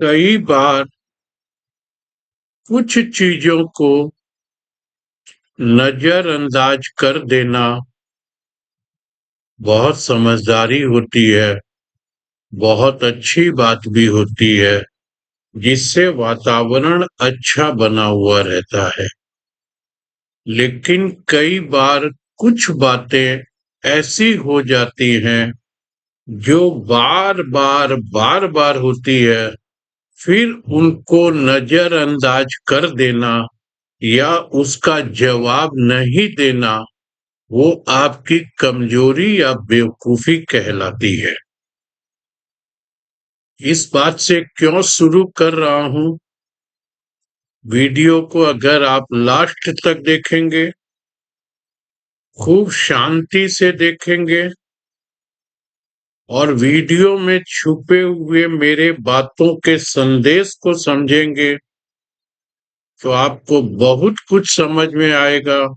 कई बार कुछ चीजों को नजरअंदाज कर देना बहुत समझदारी होती है, बहुत अच्छी बात भी होती है, जिससे वातावरण अच्छा बना हुआ रहता है। लेकिन कई बार कुछ बातें ऐसी हो जाती हैं जो बार-बार होती है, फिर उनको नजरअंदाज कर देना या उसका जवाब नहीं देना, वो आपकी कमजोरी या बेवकूफी कहलाती है। इस बात से क्यों शुरू कर रहा हूं? वीडियो को अगर आप लास्ट तक देखेंगे, खूब शांति से देखेंगे और वीडियो में छुपे हुए मेरे बातों के संदेश को समझेंगे, तो आपको बहुत कुछ समझ में आएगा।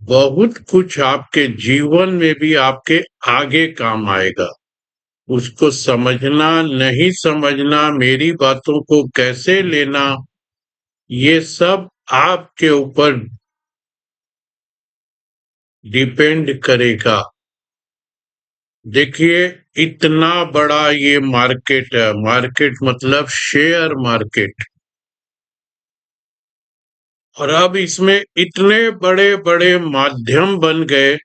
बहुत कुछ आपके जीवन में भी आपके आगे काम आएगा। उसको समझना, नहीं समझना, मेरी बातों को कैसे लेना, ये सब आपके ऊपर डिपेंड करेगा। देखिए, इतना बड़ा ये मार्केट है, मार्केट मतलब शेयर मार्केट, और अब इसमें इतने बड़े-बड़े माध्यम बन गए,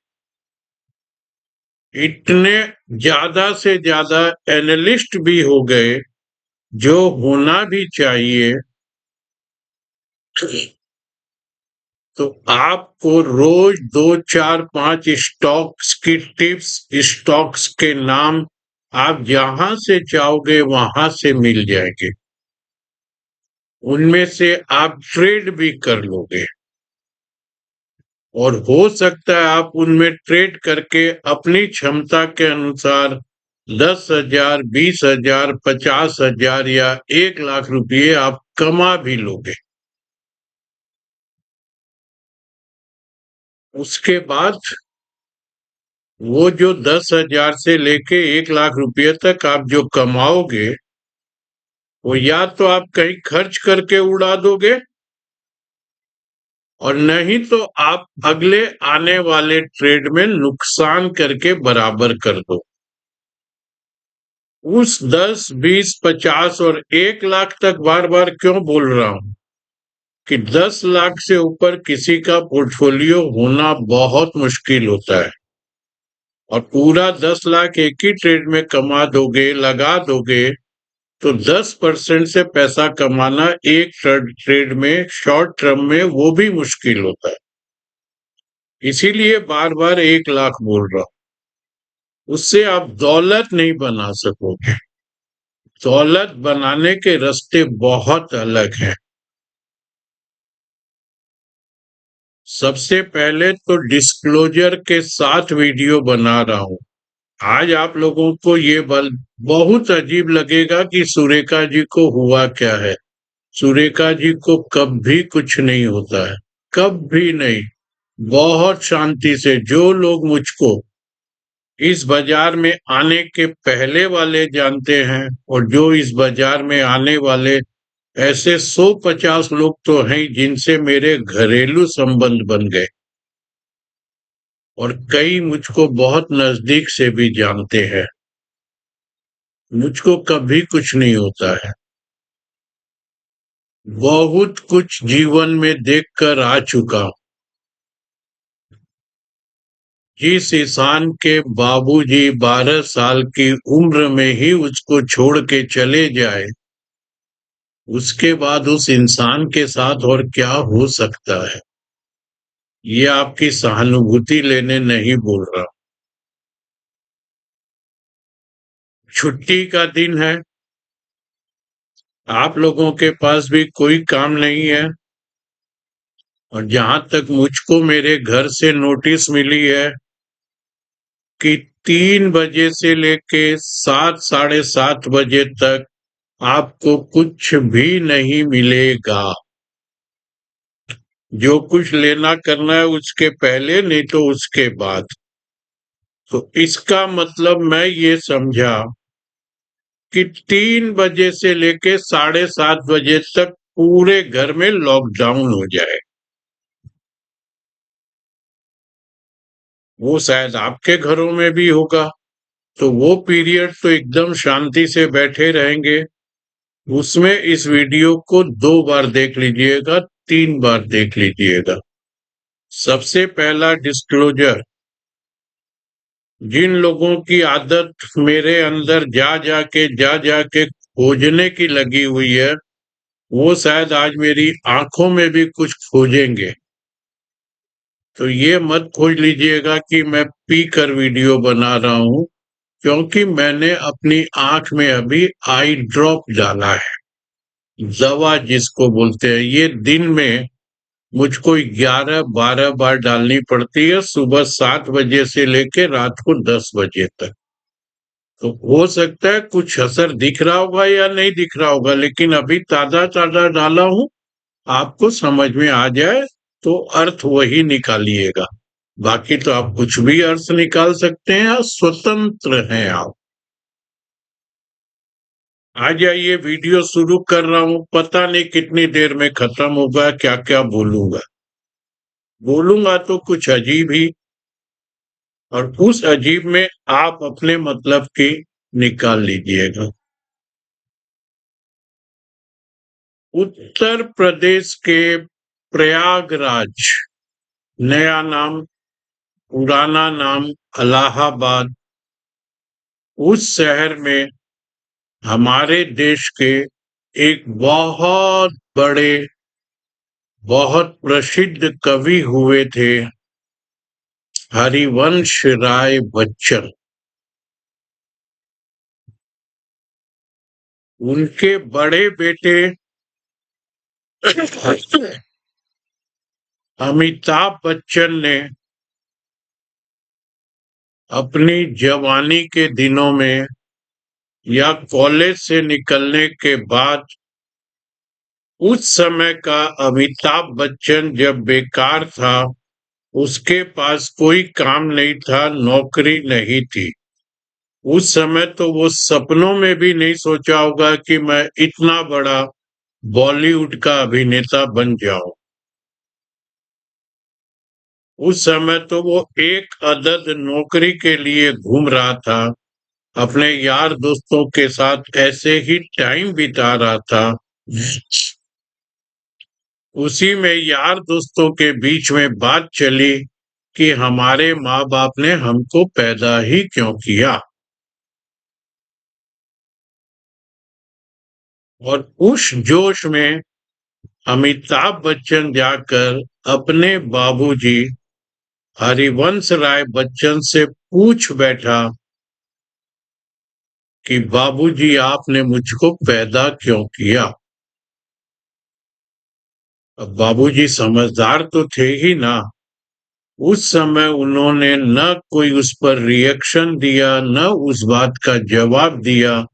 इतने ज्यादा से ज्यादा एनालिस्ट भी हो गए, जो होना भी चाहिए। तो आपको रोज 2, 4, 5 स्टॉक्स की टिप्स, स्टॉक्स के नाम आप जहां से चाहोगे वहां से मिल जाएंगे। उनमें से आप ट्रेड भी कर लोगे और हो सकता है आप उनमें ट्रेड करके अपनी क्षमता के अनुसार 10,000, 20,000, 50,000 या 1 लाख रुपये आप कमा भी लोगे। उसके बाद वो जो 10,000 से लेके 1 लाख रुपये तक आप जो कमाओगे, वो या तो आप कहीं खर्च करके उड़ा दोगे, और नहीं तो आप अगले आने वाले ट्रेड में नुकसान करके बराबर कर दो। उस 10, 20, 50 और 1 लाख तक बार बार क्यों बोल रहा हूं कि 10 लाख से ऊपर किसी का पोर्टफोलियो होना बहुत मुश्किल होता है, और पूरा 10 लाख एक ही ट्रेड में कमा दोगे, लगा दोगे, तो 10% से पैसा कमाना एक ट्रेड में, शॉर्ट टर्म में, वो भी मुश्किल होता है। इसीलिए बार बार 1 लाख बोल रहा हूं। उससे आप दौलत नहीं बना सकोगे। दौलत बनाने के रास्ते बहुत अलग हैं। सबसे पहले तो डिस्क्लोजर के साथ वीडियो बना रहा हूं। आज आप लोगों को ये बहुत अजीब लगेगा कि सुरेखा जी को हुआ क्या है। सुरेखा जी को कभी कुछ नहीं होता है, कभी नहीं। बहुत शांति से, जो लोग मुझको इस बाजार में आने के पहले वाले जानते हैं, और जो इस बाजार में आने वाले, ऐसे 150 लोग तो हैं जिनसे मेरे घरेलू संबंध बन गए, और कई मुझको बहुत नजदीक से भी जानते हैं। मुझको कभी कुछ नहीं होता है। बहुत कुछ जीवन में देखकर आ चुका हूं। जिस इंसान के बाबूजी 12 साल की उम्र में ही उसको छोड़ के चले जाए, उसके बाद उस इंसान के साथ और क्या हो सकता है? ये आपकी सहानुभूति लेने नहीं बोल रहा। छुट्टी का दिन है, आप लोगों के पास भी कोई काम नहीं है, और जहां तक मुझको मेरे घर से नोटिस मिली है कि 3 बजे से लेके 7, 7:30 बजे तक आपको कुछ भी नहीं मिलेगा। जो कुछ लेना करना है उसके पहले, नहीं तो उसके बाद। तो इसका मतलब मैं ये समझा कि 3 बजे से लेके 7:30 बजे तक पूरे घर में लॉकडाउन हो जाए। वो शायद आपके घरों में भी होगा। तो वो पीरियड तो एकदम शांति से बैठे रहेंगे। उसमें इस वीडियो को 2 बार देख लीजिएगा, 3 बार देख लीजिएगा। सबसे पहला डिस्क्लोजर, जिन लोगों की आदत मेरे अंदर जा जाके खोजने की लगी हुई है, वो शायद आज मेरी आंखों में भी कुछ खोजेंगे। तो ये मत खोज लीजिएगा कि मैं पी कर वीडियो बना रहा हूं, क्योंकि मैंने अपनी आंख में अभी आई ड्रॉप डाला है, दवा जिसको बोलते हैं। ये दिन में मुझको 11-12 बार डालनी पड़ती है, सुबह 7 बजे से लेके रात को 10 बजे तक। तो हो सकता है कुछ असर दिख रहा होगा या नहीं दिख रहा होगा, लेकिन अभी ताजा ताजा डाला हूं, आपको समझ में आ जाए तो अर्थ वही निकालिएगा। बाकी तो आप कुछ भी अर्थ निकाल सकते हैं, और स्वतंत्र हैं आप। आ जाइए, वीडियो शुरू कर रहा हूं। पता नहीं कितनी देर में खत्म होगा, क्या क्या बोलूंगा। बोलूंगा तो कुछ अजीब ही, और उस अजीब में आप अपने मतलब की निकाल लीजिएगा। उत्तर प्रदेश के प्रयागराज, नया नाम, पुराना नाम इलाहाबाद, उस शहर में हमारे देश के एक बहुत बड़े, बहुत प्रसिद्ध कवि हुए थे, हरिवंश राय बच्चन। उनके बड़े बेटे अमिताभ बच्चन ने अपनी जवानी के दिनों में या कॉलेज से निकलने के बाद, उस समय का अमिताभ बच्चन जब बेकार था, उसके पास कोई काम नहीं था, नौकरी नहीं थी। उस समय तो वो सपनों में भी नहीं सोचा होगा कि मैं इतना बड़ा बॉलीवुड का अभिनेता बन जाऊं। उस समय तो वो एक अदद नौकरी के लिए घूम रहा था, अपने यार दोस्तों के साथ ऐसे ही टाइम बिता रहा था। उसी में यार दोस्तों के बीच में बात चली कि हमारे माँ बाप ने हमको पैदा ही क्यों किया। और उस जोश में अमिताभ बच्चन जाकर अपने बाबूजी हरिवंश राय बच्चन से पूछ बैठा कि बाबूजी आपने मुझको पैदा क्यों किया। अब बाबूजी समझदार तो थे ही ना। उस समय उन्होंने न कोई उस पर रिएक्शन दिया, न उस बात का जवाब दिया,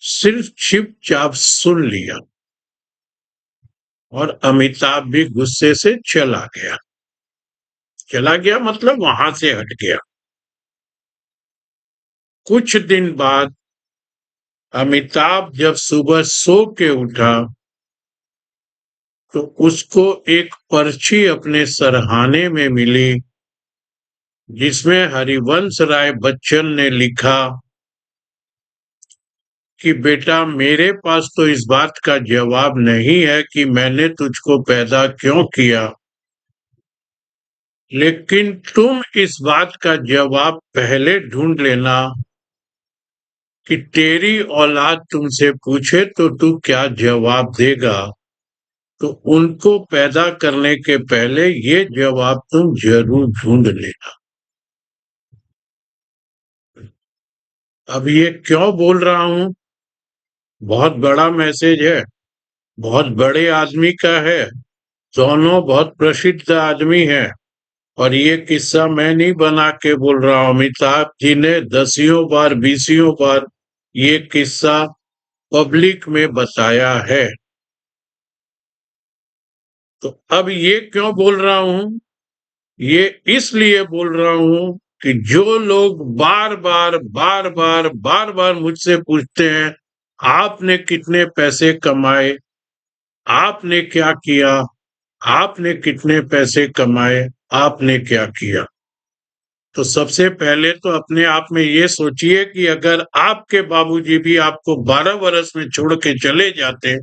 सिर्फ चुपचाप सुन लिया। और अमिताभ भी गुस्से से चला गया। चला गया मतलब वहां से हट गया। कुछ दिन बाद अमिताभ जब सुबह सो के उठा, तो उसको एक पर्ची अपने सरहाने में मिली, जिसमें हरिवंश राय बच्चन ने लिखा कि बेटा, मेरे पास तो इस बात का जवाब नहीं है कि मैंने तुझको पैदा क्यों किया, लेकिन तुम इस बात का जवाब पहले ढूंढ लेना कि तेरी औलाद तुमसे पूछे तो तू क्या जवाब देगा। तो उनको पैदा करने के पहले ये जवाब तुम जरूर ढूंढ लेना। अब ये क्यों बोल रहा हूं? बहुत बड़ा मैसेज है, बहुत बड़े आदमी का है, दोनों बहुत प्रसिद्ध आदमी हैं। और ये किस्सा मैं नहीं बना के बोल रहा हूं, अमिताभ जी ने दसियों बार, बीसियों बार ये किस्सा पब्लिक में बताया है। तो अब ये क्यों बोल रहा हूं? ये इसलिए बोल रहा हूं कि जो लोग बार बार मुझसे पूछते हैं आपने कितने पैसे कमाए, आपने क्या किया, आपने कितने पैसे कमाए, आपने क्या किया। तो सबसे पहले तो अपने आप में ये सोचिए कि अगर आपके बाबूजी भी आपको 12 वर्ष में छोड़ के चले जाते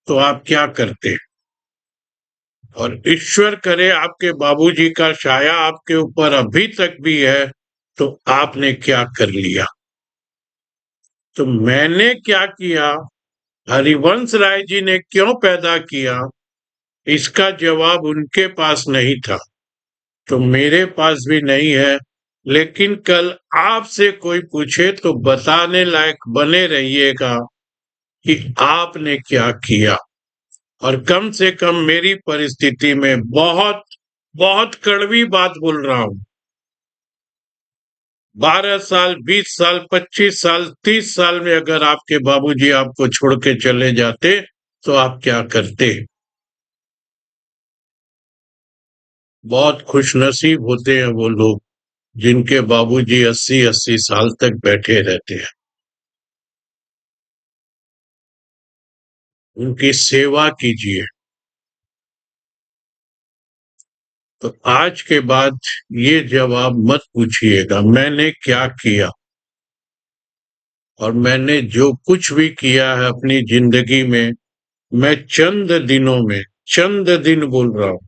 तो आप क्या करते। और ईश्वर करे आपके बाबूजी का साया आपके ऊपर अभी तक भी है तो आपने क्या कर लिया। तो मैंने क्या किया, हरिवंश राय जी ने क्यों पैदा किया, इसका जवाब उनके पास नहीं था तो मेरे पास भी नहीं है। लेकिन कल आपसे कोई पूछे तो बताने लायक बने रहिएगा कि आपने क्या किया। और कम से कम मेरी परिस्थिति में बहुत बहुत कड़वी बात बोल रहा हूं, 12 साल, 20 साल, 25 साल, 30 साल में अगर आपके बाबूजी आपको छोड़ के चले जाते तो आप क्या करते। बहुत खुशनसीब होते हैं वो लोग जिनके बाबूजी 80-80 साल तक बैठे रहते हैं। उनकी सेवा कीजिए। तो आज के बाद ये जवाब मत पूछिएगा मैंने क्या किया। और मैंने जो कुछ भी किया है अपनी जिंदगी में, मैं चंद दिनों में, चंद दिन बोल रहा हूं,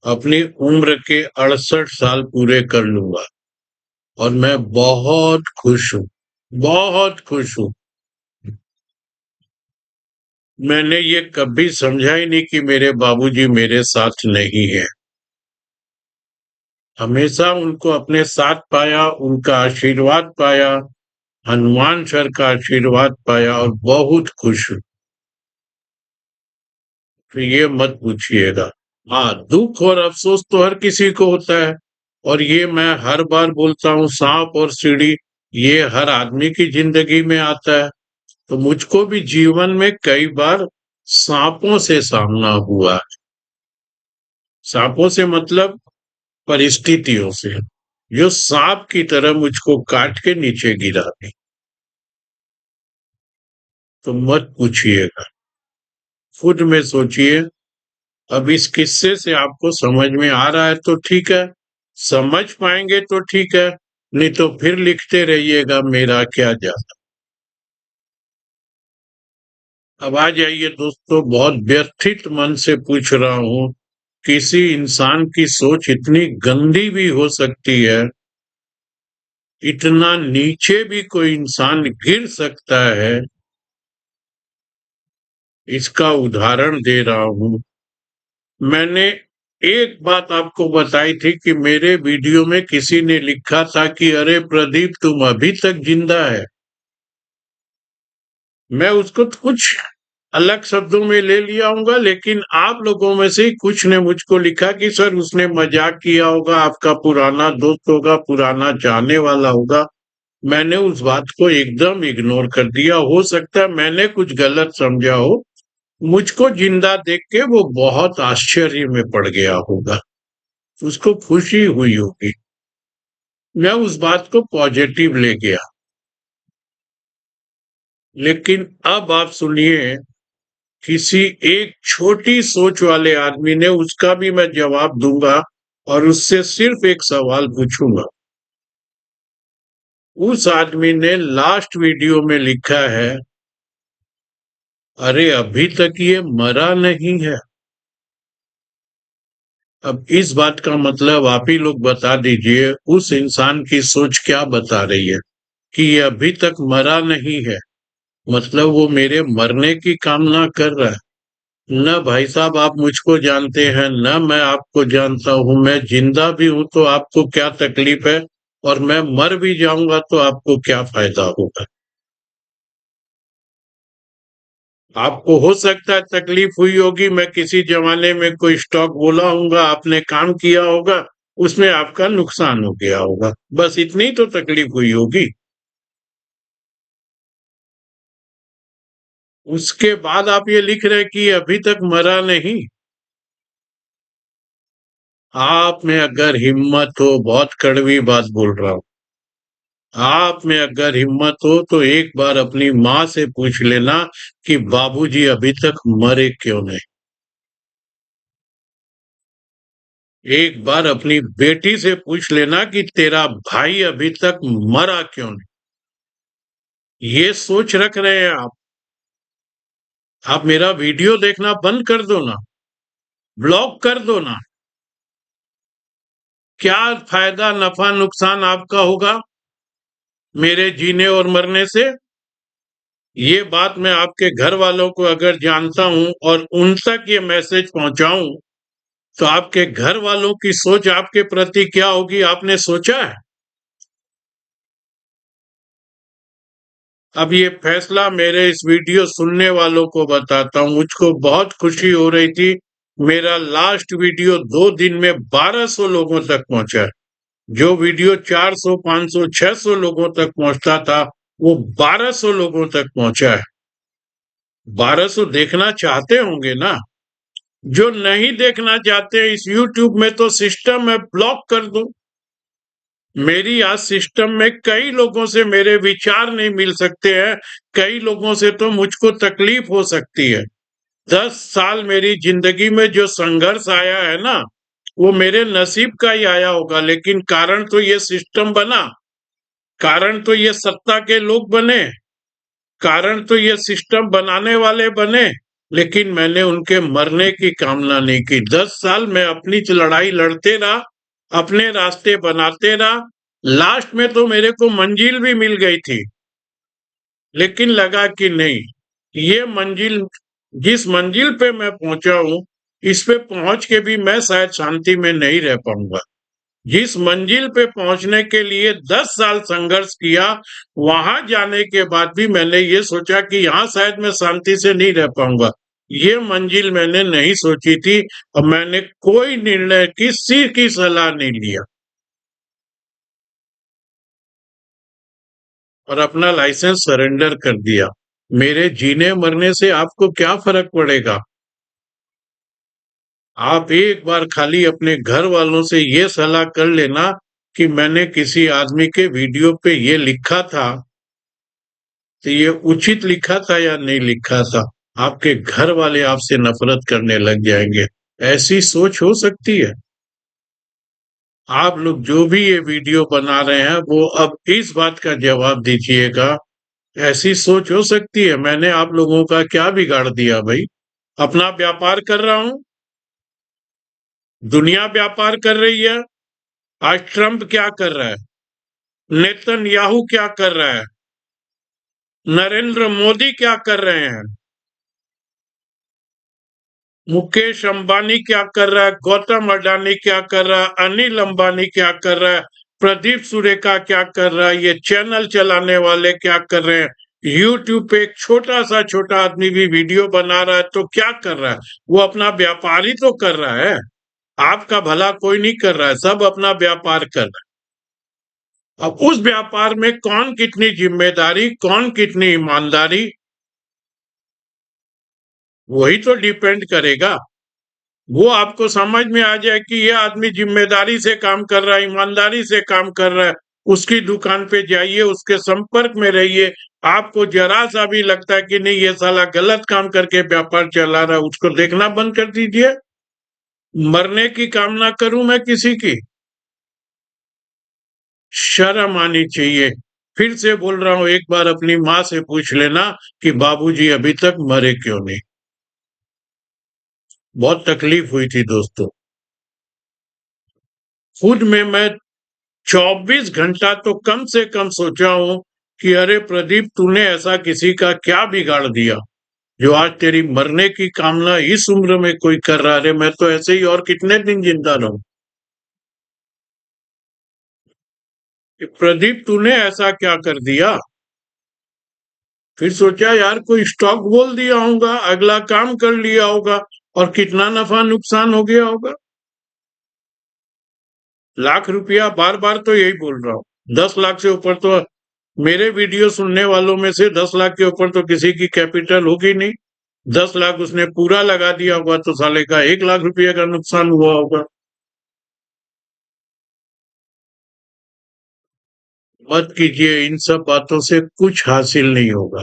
अपनी उम्र के 68 साल पूरे कर लूंगा। और मैं बहुत खुश हूं, बहुत खुश हूं। मैंने ये कभी समझा ही नहीं कि मेरे बाबूजी मेरे साथ नहीं है। हमेशा उनको अपने साथ पाया, उनका आशीर्वाद पाया, हनुमान सर का आशीर्वाद पाया और बहुत खुश हूं। तो ये मत पूछिएगा। हाँ, दुख और अफसोस तो हर किसी को होता है। और ये मैं हर बार बोलता हूँ, सांप और सीढ़ी ये हर आदमी की जिंदगी में आता है। तो मुझको भी जीवन में कई बार सांपों से सामना हुआ। सांपों से मतलब परिस्थितियों से, जो सांप की तरह मुझको काट के नीचे गिरा दी। तो मत पूछिएगा, खुद में सोचिए। अब इस किस्से से आपको समझ में आ रहा है तो ठीक है, समझ पाएंगे तो ठीक है, नहीं तो फिर लिखते रहिएगा मेरा क्या जाता। अब आ जाइए दोस्तों, बहुत व्यथित मन से पूछ रहा हूं, किसी इंसान की सोच इतनी गंदी भी हो सकती है, इतना नीचे भी कोई इंसान गिर सकता है, इसका उदाहरण दे रहा हूं। मैंने एक बात आपको बताई थी कि मेरे वीडियो में किसी ने लिखा था कि अरे प्रदीप तुम अभी तक जिंदा है। मैं उसको कुछ अलग शब्दों में ले लिया हूँगा, लेकिन आप लोगों में से कुछ ने मुझको लिखा कि सर उसने मजाक किया होगा, आपका पुराना दोस्त होगा, पुराना चाहने वाला होगा। मैंने उस बात को एकदम इग्नोर कर दिया। हो सकता है मैंने कुछ गलत समझा हो, मुझको जिंदा देख के वो बहुत आश्चर्य में पड़ गया होगा, उसको खुशी हुई होगी। मैं उस बात को पॉजिटिव ले गया। लेकिन अब आप सुनिए, किसी एक छोटी सोच वाले आदमी ने, उसका भी मैं जवाब दूंगा और उससे सिर्फ एक सवाल पूछूंगा। उस आदमी ने लास्ट वीडियो में लिखा है, अरे अभी तक ये मरा नहीं है। अब इस बात का मतलब आप ही लोग बता दीजिए, उस इंसान की सोच क्या बता रही है कि ये अभी तक मरा नहीं है, मतलब वो मेरे मरने की कामना कर रहा है। न भाई साहब आप मुझको जानते हैं, न मैं आपको जानता हूं। मैं जिंदा भी हूं तो आपको क्या तकलीफ है, और मैं मर भी जाऊंगा तो आपको क्या फायदा होगा। आपको हो सकता है तकलीफ हुई होगी, मैं किसी जमाने में कोई स्टॉक बोला होगा, आपने काम किया होगा, उसमें आपका नुकसान हो गया होगा, बस इतनी तो तकलीफ हुई होगी। उसके बाद आप ये लिख रहे कि अभी तक मरा नहीं। आप में अगर हिम्मत हो, बहुत कड़वी बात बोल रहा हूं, आप में अगर हिम्मत हो तो एक बार अपनी माँ से पूछ लेना कि बाबूजी अभी तक मरे क्यों नहीं। एक बार अपनी बेटी से पूछ लेना कि तेरा भाई अभी तक मरा क्यों नहीं। ये सोच रख रहे हैं आप मेरा वीडियो देखना बंद कर दो ना, ब्लॉक कर दो ना। क्या फायदा नफा नुकसान आपका होगा मेरे जीने और मरने से? ये बात मैं आपके घर वालों को अगर जानता हूं और उन तक ये मैसेज पहुंचाऊं तो आपके घर वालों की सोच आपके प्रति क्या होगी, आपने सोचा है? अब ये फैसला मेरे इस वीडियो सुनने वालों को बताता हूं, मुझको बहुत खुशी हो रही थी। मेरा लास्ट वीडियो 2 दिन में 1200 लोगों तक पहुंचा। जो वीडियो 400, 500, 600 लोगों तक पहुंचता था वो 1200 लोगों तक पहुंचा है। 1200 देखना चाहते होंगे ना? जो नहीं देखना चाहते इस YouTube में तो सिस्टम है, ब्लॉक कर दो। मेरी आज सिस्टम में कई लोगों से मेरे विचार नहीं मिल सकते हैं, कई लोगों से तो मुझको तकलीफ हो सकती है। 10 साल मेरी जिंदगी में जो संघर्ष आया है ना, वो मेरे नसीब का ही आया होगा, लेकिन कारण तो ये सिस्टम बना, कारण तो ये सत्ता के लोग बने, कारण तो ये सिस्टम बनाने वाले बने, लेकिन मैंने उनके मरने की कामना नहीं की। 10 साल मैं अपनी लड़ाई लड़ते रहा, अपने रास्ते बनाते रहा। लास्ट में तो मेरे को मंजिल भी मिल गई थी, लेकिन लगा कि नहीं, ये मंजिल, जिस मंजिल पे मैं पहुंचा हूं, इस पे पहुंच के भी मैं शायद शांति में नहीं रह पाऊंगा। जिस मंजिल पे पहुंचने के लिए 10 साल संघर्ष किया, वहां जाने के बाद भी मैंने ये सोचा कि यहाँ शायद मैं शांति से नहीं रह पाऊंगा। ये मंजिल मैंने नहीं सोची थी और मैंने कोई निर्णय किसी की सलाह नहीं लिया और अपना लाइसेंस सरेंडर कर दिया। मेरे जीने मरने से आपको क्या फर्क पड़ेगा? आप एक बार खाली अपने घर वालों से ये सलाह कर लेना कि मैंने किसी आदमी के वीडियो पे ये लिखा था, तो ये उचित लिखा था या नहीं लिखा था। आपके घर वाले आपसे नफरत करने लग जाएंगे। ऐसी सोच हो सकती है? आप लोग जो भी ये वीडियो बना रहे हैं वो अब इस बात का जवाब दीजिएगा, ऐसी सोच हो सकती है? मैंने आप लोगों का क्या बिगाड़ दिया भाई? अपना व्यापार कर रहा हूं, दुनिया व्यापार कर रही है। आज ट्रंप क्या कर रहा है, नेतन्याहू क्या कर रहा है, नरेंद्र मोदी क्या कर रहे हैं, मुकेश अंबानी क्या कर रहा है, गौतम अडानी क्या कर रहा है, अनिल अंबानी क्या कर रहा है, प्रदीप सुरेखा क्या कर रहा है, ये चैनल चलाने वाले क्या कर रहे हैं, यूट्यूब पे एक छोटा आदमी भी वीडियो बना रहा है तो क्या कर रहा है? वो अपना व्यापार ही तो कर रहा है। आपका भला कोई नहीं कर रहा है, सब अपना व्यापार कर रहा है। अब उस व्यापार में कौन कितनी जिम्मेदारी, कौन कितनी ईमानदारी, वही तो डिपेंड करेगा। वो आपको समझ में आ जाए कि ये आदमी जिम्मेदारी से काम कर रहा है, ईमानदारी से काम कर रहा है, उसकी दुकान पे जाइए, उसके संपर्क में रहिए। आपको जरा सा भी लगता है कि नहीं ये साला गलत काम करके व्यापार चला रहा है, उसको देखना बंद कर दीजिए। मरने की कामना करूं मैं किसी की? शर्म आनी चाहिए। फिर से बोल रहा हूं, एक बार अपनी माँ से पूछ लेना कि बाबूजी अभी तक मरे क्यों नहीं। बहुत तकलीफ हुई थी दोस्तों। खुद में मैं 24 घंटा तो कम से कम सोचा हूं कि अरे प्रदीप, तूने ऐसा किसी का क्या बिगाड़ दिया जो आज तेरी मरने की कामना इस उम्र में कोई कर रहा है? मैं तो ऐसे ही और कितने दिन जिंदा रहूं? प्रदीप, तूने ऐसा क्या कर दिया? फिर सोचा यार कोई स्टॉक बोल दिया होगा, अगला काम कर लिया होगा और कितना नफा नुकसान हो गया होगा। लाख रुपया, बार बार तो यही बोल रहा हूं। 10 लाख से ऊपर तो, मेरे वीडियो सुनने वालों में से 10 लाख के ऊपर तो किसी की कैपिटल होगी नहीं। 10 लाख उसने पूरा लगा दिया होगा तो साले का 1 लाख रुपये का नुकसान हुआ होगा। मत कीजिए, इन सब बातों से कुछ हासिल नहीं होगा।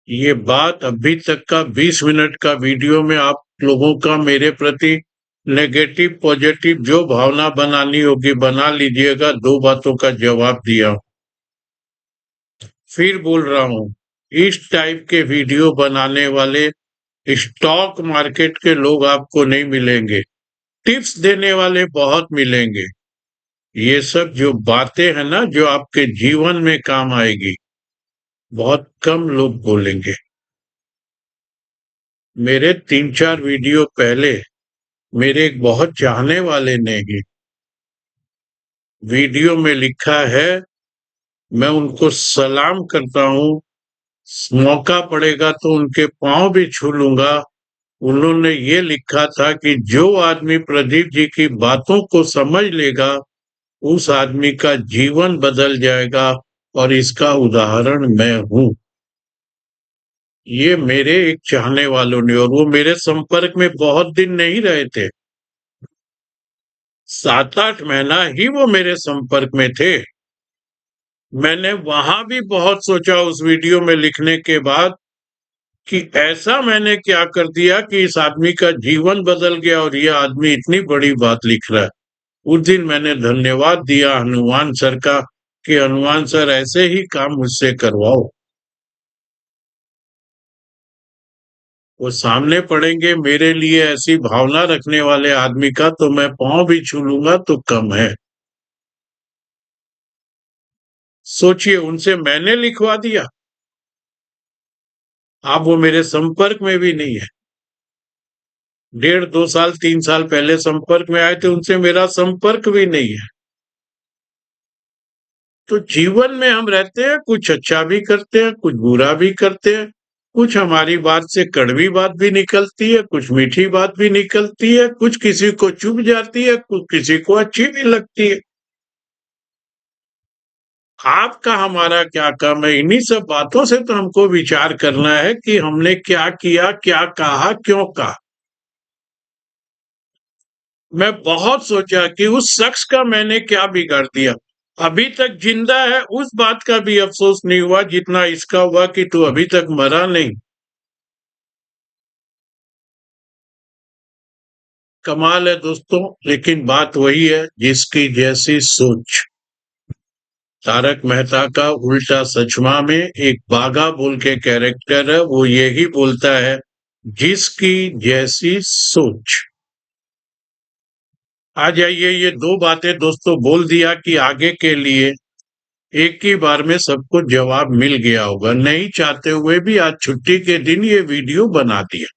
ये बात अभी तक का 20 मिनट का वीडियो में आप लोगों का मेरे प्रति नेगेटिव पॉजिटिव जो भावना बनानी होगी बना लीजिएगा। 2 बातों का जवाब दिया। फिर बोल रहा हूं, इस टाइप के वीडियो बनाने वाले स्टॉक मार्केट के लोग आपको नहीं मिलेंगे। टिप्स देने वाले बहुत मिलेंगे। ये सब जो बातें हैं ना, जो आपके जीवन में काम आएगी, बहुत कम लोग बोलेंगे। मेरे 3-4 वीडियो पहले मेरे एक बहुत चाहने वाले ने ही वीडियो में लिखा है, मैं उनको सलाम करता हूँ, मौका पड़ेगा तो उनके पांव भी छू लूंगा। उन्होंने ये लिखा था कि जो आदमी प्रदीप जी की बातों को समझ लेगा उस आदमी का जीवन बदल जाएगा, और इसका उदाहरण मैं हूं। ये मेरे एक चाहने वालों ने, और वो मेरे संपर्क में बहुत दिन नहीं रहे थे, 7-8 महीना ही वो मेरे संपर्क में थे। मैंने वहां भी बहुत सोचा उस वीडियो में लिखने के बाद कि ऐसा मैंने क्या कर दिया कि इस आदमी का जीवन बदल गया और ये आदमी इतनी बड़ी बात लिख रहा है। उस दिन मैंने धन्यवाद दिया हनुमान सर का कि हनुमान सर ऐसे ही काम मुझसे करवाओ। वो सामने पड़ेंगे मेरे लिए ऐसी भावना रखने वाले आदमी का तो मैं पांव भी छू लूंगा तो कम है। सोचिए, उनसे मैंने लिखवा दिया। आप वो मेरे संपर्क में भी नहीं है। 1.5 2 साल 3 साल पहले संपर्क में आए थे, उनसे मेरा संपर्क भी नहीं है। तो जीवन में हम रहते हैं, कुछ अच्छा भी करते हैं, कुछ बुरा भी करते हैं, कुछ हमारी बात से कड़वी बात भी निकलती है, कुछ मीठी बात भी निकलती है, कुछ किसी को चुभ जाती है, कुछ किसी को अच्छी भी लगती है। आपका हमारा क्या काम है? इन्हीं सब बातों से तो हमको विचार करना है कि हमने क्या किया, क्या कहा, क्यों कहा। मैं बहुत सोचा कि उस शख्स का मैंने क्या बिगाड़ दिया। अभी तक जिंदा है उस बात का भी अफसोस नहीं हुआ जितना इसका हुआ कि तू अभी तक मरा नहीं। कमाल है दोस्तों, लेकिन बात वही है, जिसकी जैसी सोच। तारक मेहता का उल्टा सचमा में एक बागा बोल के कैरेक्टर है, वो यही बोलता है, जिसकी जैसी सोच। आ जाइए, ये 2 बातें दोस्तों बोल दिया कि आगे के लिए एक ही बार में सबको जवाब मिल गया होगा। नहीं चाहते हुए भी आज छुट्टी के दिन ये वीडियो बना दिया।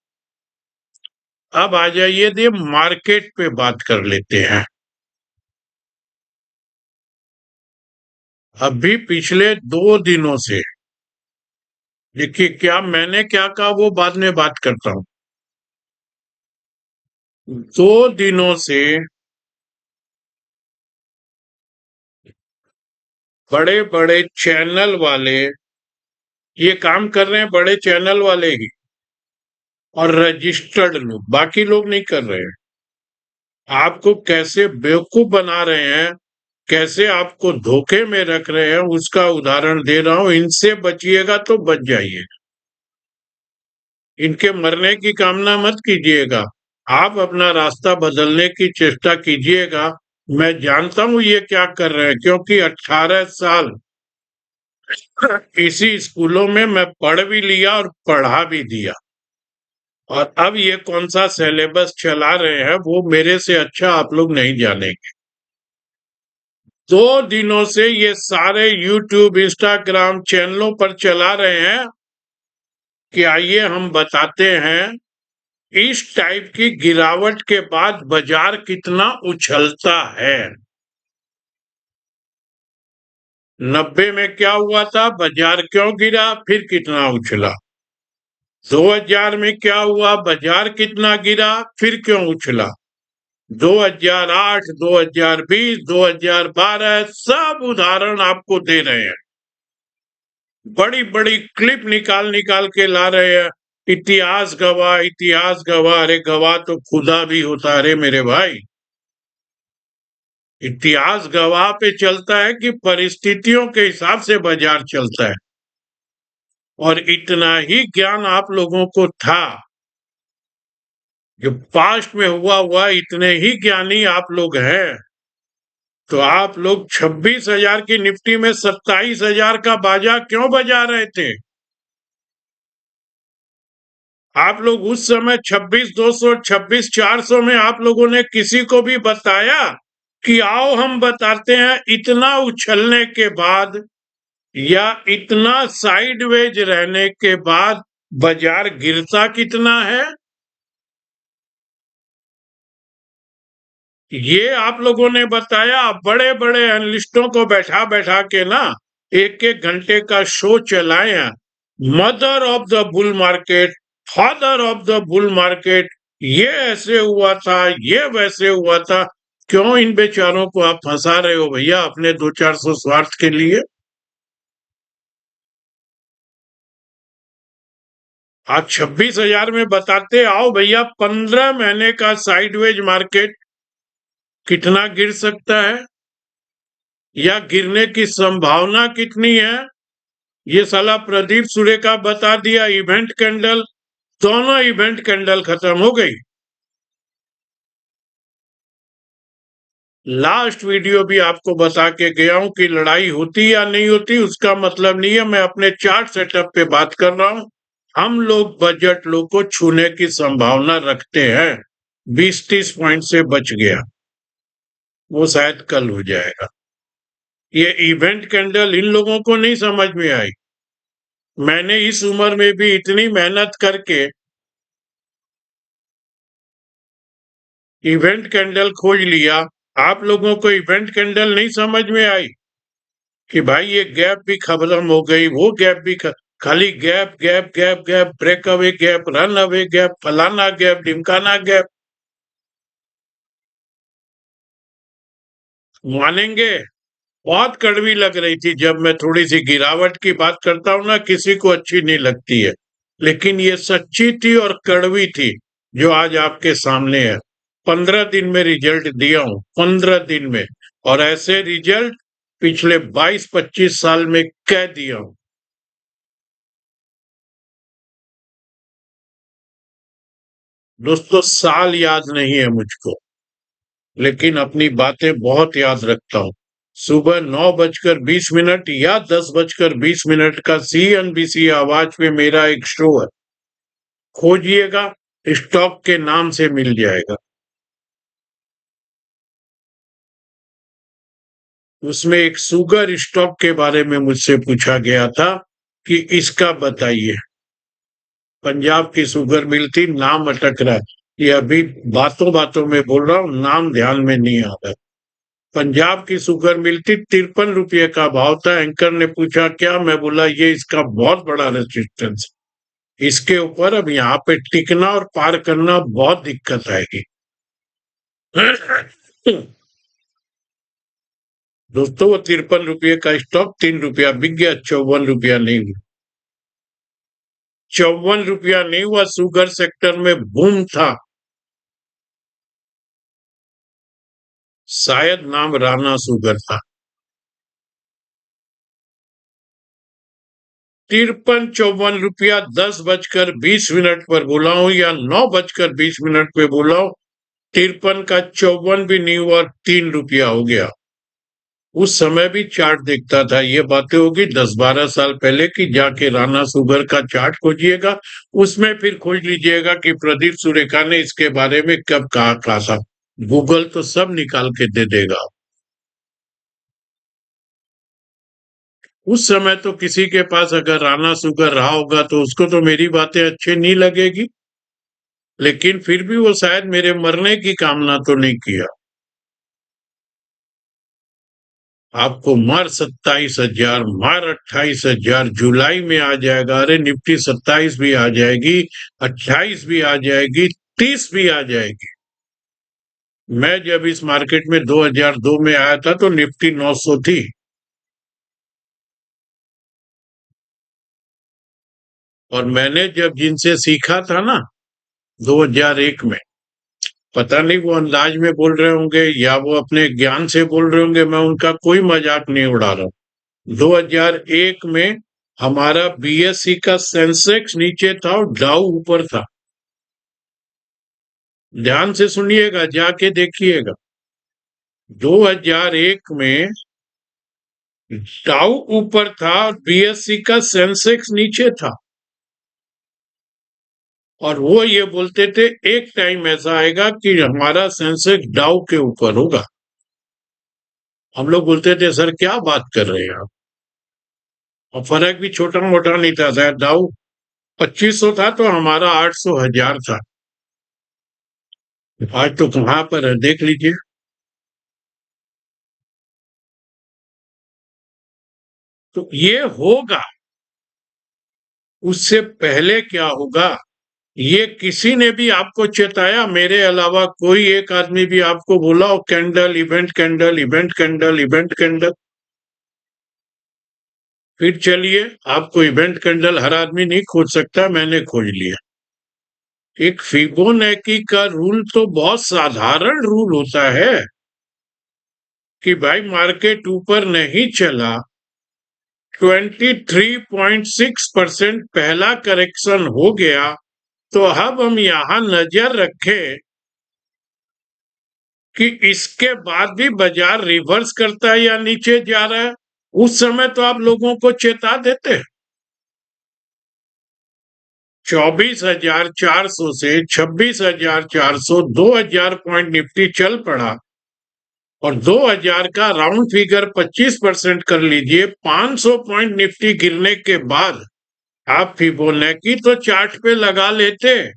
अब आ जाइए, दे मार्केट पे बात कर लेते हैं। अभी पिछले 2 दिनों से देखिए, क्या मैंने क्या कहा वो बाद में बात करता हूं। 2 दिनों से बड़े बड़े चैनल वाले ये काम कर रहे हैं, बड़े चैनल वाले ही, और रजिस्टर्ड लोग, बाकी लोग नहीं कर रहे हैं। आपको कैसे बेवकूफ बना रहे हैं, कैसे आपको धोखे में रख रहे हैं, उसका उदाहरण दे रहा हूं। इनसे बचिएगा तो बच जाइए, इनके मरने की कामना मत कीजिएगा। आप अपना रास्ता बदलने की चेष्टा कीजिएगा। मैं जानता हूं ये क्या कर रहे हैं, क्योंकि 18 साल इसी स्कूलों में मैं पढ़ भी लिया और पढ़ा भी दिया, और अब ये कौन सा सिलेबस चला रहे हैं वो मेरे से अच्छा आप लोग नहीं जानेंगे। 2 दिनों से ये सारे यूट्यूब इंस्टाग्राम चैनलों पर चला रहे हैं कि आइए हम बताते हैं इस टाइप की गिरावट के बाद बाजार कितना उछलता है। 90 में क्या हुआ था, बाजार क्यों गिरा, फिर कितना उछला। 2000 में क्या हुआ, बाजार कितना गिरा, फिर क्यों उछला। 2008, 2020, 2012 सब उदाहरण आपको दे रहे हैं। बड़ी बड़ी क्लिप निकाल निकाल के ला रहे हैं। इतिहास गवाह, इतिहास गवाह। अरे गवाह तो खुदा भी होता है रे मेरे भाई। इतिहास गवाह पे चलता है कि परिस्थितियों के हिसाब से बाजार चलता है, और इतना ही ज्ञान आप लोगों को था, जो पास्ट में हुआ इतने ही ज्ञानी आप लोग हैं, तो आप लोग 26,000 की निफ्टी में 27,000 का बाजा क्यों बजा रहे थे? आप लोग उस समय 26,200, 26,400 में आप लोगों ने किसी को भी बताया कि आओ हम बताते हैं, इतना उछलने के बाद या इतना साइडवेज रहने के बाद बाजार गिरता कितना है? ये आप लोगों ने बताया। बड़े बड़े एनालिस्टों को बैठा बैठा के ना एक एक घंटे का शो चलाए हैं, mother of the bull market, father of the bull market, ये ऐसे हुआ था, ये वैसे हुआ था। क्यों इन बेचारों को आप फंसा रहे हो भैया अपने 200-400 स्वार्थ के लिए? आज 26,000 में बताते आओ भैया 15 महीने का साइडवेज मार्केट कितना गिर सकता है या गिरने की संभावना कितनी है, ये साला प्रदीप सूर्य का बता दिया। इवेंट कैंडल, दोनों इवेंट कैंडल खत्म हो गई। लास्ट वीडियो भी आपको बता के गया हूं कि लड़ाई होती या नहीं होती उसका मतलब नहीं है। मैं अपने चार्ट सेटअप पे बात कर रहा हूं। हम लोग बजट लो को छूने की संभावना रखते हैं। 20-30 पॉइंट से बच गया, वो शायद कल हो जाएगा। ये इवेंट कैंडल इन लोगों को नहीं समझ में आई। मैंने इस उम्र में भी इतनी मेहनत करके इवेंट कैंडल खोज लिया, आप लोगों को इवेंट कैंडल नहीं समझ में आई कि भाई ये गैप भी खत्म हो गई, वो गैप भी खाली gap gap gap gap, break away gap, run away gap, फलाना गैप, ढिमकाना गैप। मानेंगे बहुत कड़वी लग रही थी जब मैं थोड़ी सी गिरावट की बात करता हूं ना, किसी को अच्छी नहीं लगती है, लेकिन ये सच्ची थी और कड़वी थी जो आज आपके सामने है। 15 दिन में रिजल्ट दिया हूं, 15 दिन में, और ऐसे रिजल्ट पिछले 22-25 साल में कह दिया हूं। दोस्तों साल याद नहीं है मुझको, लेकिन अपनी बातें बहुत याद रखता हूं। सुबह 9:20 या 10:20 का CNBC आवाज पे मेरा एक शो है, खोजिएगा, स्टॉक के नाम से मिल जाएगा। उसमें एक शुगर स्टॉक के बारे में मुझसे पूछा गया था कि इसका बताइए। पंजाब की शुगर मिल थी, नाम अटक रहा है, ये अभी बातों बातों में बोल रहा हूँ, नाम ध्यान में नहीं आ रहा। पंजाब की शुगर मिल थी, 53 रुपये का भाव था। एंकर ने पूछा क्या, मैं बोला ये इसका बहुत बड़ा रेजिस्टेंस, इसके ऊपर अब यहाँ पे टिकना और पार करना बहुत दिक्कत आएगी। दोस्तों वो 53 रुपये का स्टॉक 3 रुपया बिक गया, 54 रुपया नहीं हुआ। 54 रुपया नहीं हुआ, शुगर सेक्टर में बूम था, शायद नाम राणा शुगर था। 53-54 रुपया 10:20 पर बोला हूं या 9:20 पे बोला हूं, 53 का 54 भी नहीं हुआ, 3 रुपया हो गया। उस समय भी चार्ट देखता था। ये बातें होगी 10-12 साल पहले की, जाके राणा शुगर का चार्ट खोजिएगा, उसमें फिर खोज लीजिएगा कि प्रदीप सुरेखा ने इसके बारे में कब कहा था। गूगल तो सब निकाल के दे देगा। उस समय तो किसी के पास अगर राणा शुगर रहा होगा तो उसको तो मेरी बातें अच्छी नहीं लगेगी, लेकिन फिर भी वो शायद मेरे मरने की कामना तो नहीं किया। आपको मार 27,000, मार 28,000 जुलाई में आ जाएगा। अरे निफ्टी 27 भी आ जाएगी, 28 भी आ जाएगी, 30 भी आ जाएगी। मैं जब इस मार्केट में 2002 में आया था तो निफ्टी 900 थी। और मैंने जब जिनसे सीखा था ना 2001 में, पता नहीं वो अंदाज में बोल रहे होंगे या वो अपने ज्ञान से बोल रहे होंगे, मैं उनका कोई मजाक नहीं उड़ा रहा हूं। 2001 में हमारा बीएससी का सेंसेक्स नीचे था और डाउ ऊपर था। ध्यान से सुनिएगा, जाके देखिएगा। 2001 में डाउ ऊपर था और बीएससी का सेंसेक्स नीचे था, और वो ये बोलते थे एक टाइम ऐसा आएगा कि हमारा सेंसेक्स डाउ के ऊपर होगा। हम लोग बोलते थे सर क्या बात कर रहे हैं आप, और फर्क भी छोटा मोटा नहीं था, शायद डाउ 2500 था तो हमारा 800 हजार था। आज तो कहां पर है देख लीजिए। तो ये होगा, उससे पहले क्या होगा ये किसी ने भी आपको चेताया? मेरे अलावा कोई एक आदमी भी आपको बोला हो candle event, candle event, candle event, candle? फिर चलिए, आपको इवेंट कैंडल हर आदमी नहीं खोज सकता, मैंने खोज लिया। एक फिबोनाची का रूल तो बहुत साधारण रूल होता है कि भाई मार्केट ऊपर नहीं चला, 23.6% पहला करेक्शन हो गया, तो अब हम यहां नजर रखें कि इसके बाद भी बाजार रिवर्स करता है या नीचे जा रहा है। उस समय तो आप लोगों को चेता देते। 24,400 से 26,400, 2,000 पॉइंट निफ्टी चल पड़ा, और 2000 का राउंड फिगर 25% कर लीजिए। 500 पॉइंट निफ्टी गिरने के बाद आप फिबोनाची तो चार्ट पे लगा लेते,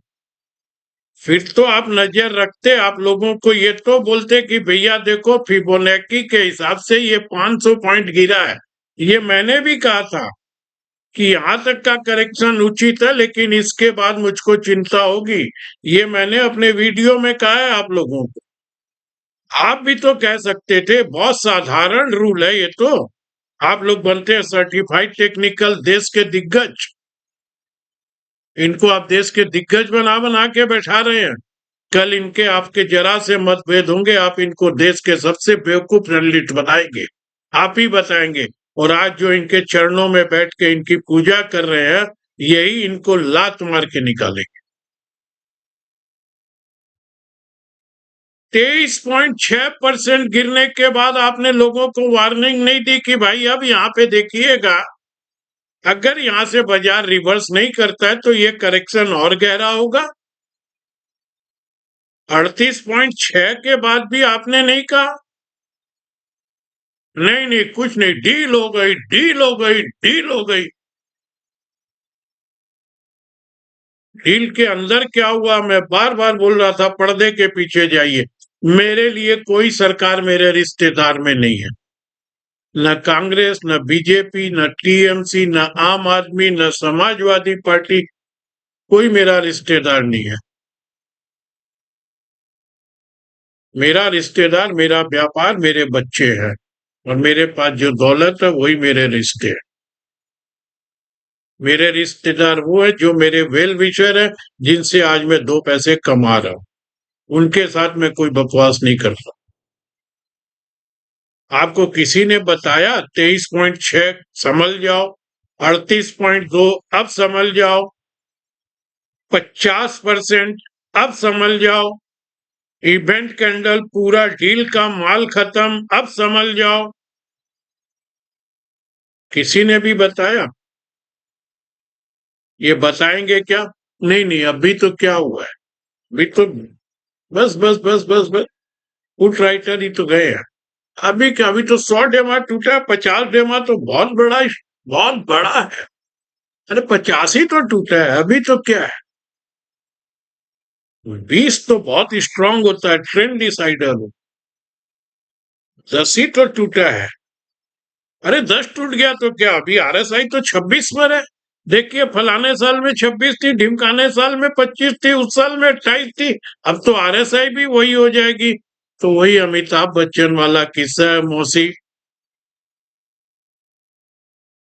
फिर तो आप नजर रखते, आप लोगों को ये तो बोलते कि भैया देखो फिबोनाची के हिसाब से ये 500 पॉइंट गिरा है। ये मैंने भी कहा था कि यहां तक का करेक्शन उचित है, लेकिन इसके बाद मुझको चिंता होगी। ये मैंने अपने वीडियो में कहा है आप लोगों को। आप भी तो कह सकते थे, बहुत साधारण रूल है ये तो। आप लोग बनते हैं सर्टिफाइड टेक्निकल देश के दिग्गज, इनको आप देश के दिग्गज बना बना के बैठा रहे हैं। कल इनके आपके जरा से मतभेद होंगे, आप इनको देश के सबसे बेवकूफ जर्नलिस्ट बनाएंगे, आप ही बताएंगे। और आज जो इनके चरणों में बैठ के इनकी पूजा कर रहे हैं, यही इनको लात मार के निकालेंगे। 23.6% गिरने के बाद आपने लोगों को वार्निंग नहीं दी कि भाई अब यहां पे देखिएगा, अगर यहां से बाजार रिवर्स नहीं करता है तो ये करेक्शन और गहरा होगा। 38.6 के बाद भी आपने नहीं कहा नहीं नहीं कुछ नहीं, डील हो गई, डील हो गई, डील हो गई। डील के अंदर क्या हुआ? मैं बार बार बोल रहा था पर्दे के पीछे जाइए। मेरे लिए कोई सरकार मेरे रिश्तेदार में नहीं है, न कांग्रेस, न बीजेपी, न टीएमसी, न आम आदमी, न समाजवादी पार्टी, कोई मेरा रिश्तेदार नहीं है। मेरा रिश्तेदार, मेरा व्यापार, मेरे बच्चे हैं, और मेरे पास जो दौलत है वही मेरे रिश्ते हैं। मेरे रिश्तेदार वो है जो मेरे वेल विशर है, जिनसे आज मैं दो पैसे कमा रहा हूं, उनके साथ मैं कोई बकवास नहीं करता। आपको किसी ने बताया 23.6 संभल जाओ, 38.2 अब संभल जाओ, 50% अब संभल जाओ, इवेंट कैंडल पूरा डील का माल खत्म अब संभल जाओ? किसी ने भी बताया? ये बताएंगे क्या? नहीं नहीं, अभी तो क्या हुआ है, अभी तो बस बस बस बस बस फुट राइटर ही तो गए हैं। अभी क्या, अभी तो 100 डेमा टूटा, 50 डेमा तो बहुत बड़ा, बहुत बड़ा है। अरे 50 ही तो टूटा है, अभी तो क्या है, 20 तो बहुत स्ट्रांग होता है, ट्रेंड डिसाइडर हो। 10 ही तो टूटा है। अरे 10 टूट गया तो क्या, अभी आरएसआई तो 26 पर है। देखिए फलाने साल में 26 थी, ढिमकाने साल में 25 थी, उस साल में 28 थी, अब तो आरएसआई भी वही हो जाएगी। तो वही अमिताभ बच्चन वाला किस्सा है मौसी,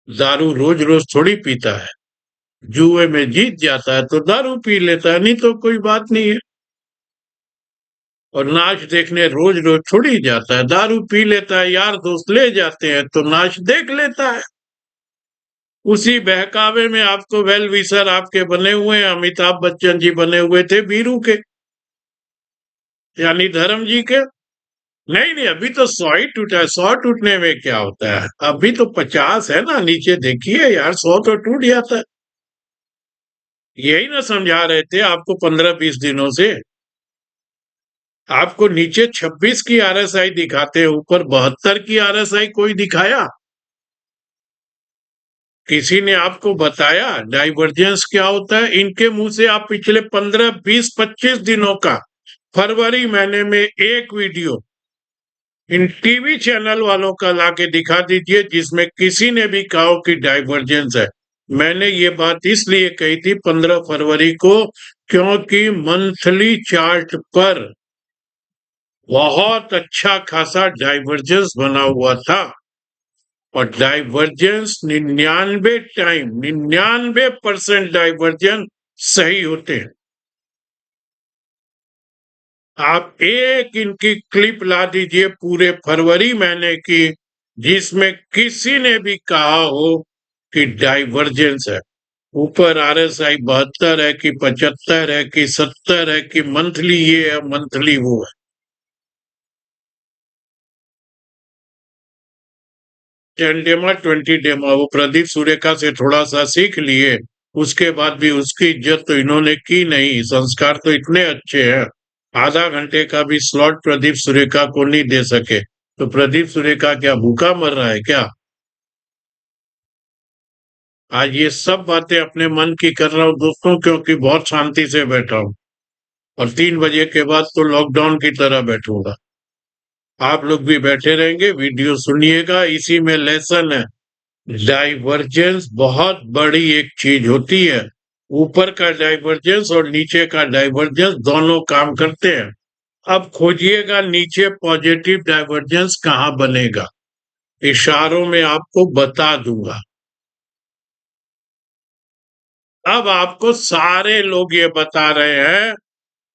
दारू रोज रोज थोड़ी पीता है, जुए में जीत जाता है तो दारू पी लेता है, नहीं तो कोई बात नहीं है। और नाच देखने रोज रोज थोड़ी जाता है, दारू पी लेता है, यार दोस्त ले जाते हैं तो नाच देख लेता है। उसी बहकावे में आपको वेल विशर आपके बने हुए हैं, अमिताभ बच्चन जी बने हुए थे वीरू के, यानी धर्म जी के। नहीं नहीं, अभी तो 100 ही टूटा है, 100 टूटने में क्या होता है, अभी तो 50 है ना, नीचे देखिए यार, 100 तो टूट जाता है। यही ना समझा रहे थे आपको 15-20 दिनों से। आपको नीचे 26 की आरएसआई दिखाते हैं, ऊपर 72 की आरएसआई कोई दिखाया? किसी ने आपको बताया डाइवर्जेंस क्या होता है? इनके मुंह से आप पिछले 15-20-25 दिनों का, फरवरी महीने में एक वीडियो इन टीवी चैनल वालों का लाके दिखा दीजिए जिसमें किसी ने भी कहा कि डाइवर्जेंस है। मैंने ये बात इसलिए कही थी 15 फरवरी को, क्योंकि मंथली चार्ट पर बहुत अच्छा खासा डाइवर्जेंस बना हुआ था, और डाइवर्जेंस 99% डाइवर्जेंस सही होते हैं। आप एक इनकी क्लिप ला दीजिए पूरे फरवरी महीने की, जिसमें किसी ने भी कहा हो कि डाइवर्जेंस है। ऊपर आरएसआई 72 है कि 75 है कि 70 है कि मंथली ये है मंथली वो है। 10 डेमा 20 डेमा, वो प्रदीप सुरेखा से थोड़ा सा सीख लिए, उसके बाद भी उसकी इज्जत तो इन्होंने की नहीं। संस्कार तो इतने अच्छे हैं, आधा घंटे का भी स्लॉट प्रदीप सुरेखा को नहीं दे सके, तो प्रदीप सुरेखा क्या भूखा मर रहा है क्या? आज ये सब बातें अपने मन की कर रहा हूँ दोस्तों, क्योंकि बहुत शांति से बैठा हूँ, और 3 बजे के बाद तो लॉकडाउन की तरह बैठूंगा। आप लोग भी बैठे रहेंगे, वीडियो सुनिएगा, इसी में लेसन है। डाइवर्जेंस बहुत बड़ी एक चीज होती है, ऊपर का डाइवर्जेंस और नीचे का डाइवर्जेंस दोनों काम करते हैं। अब खोजिएगा नीचे पॉजिटिव डाइवर्जेंस कहाँ बनेगा, इशारों में आपको बता दूंगा। अब आपको सारे लोग ये बता रहे हैं,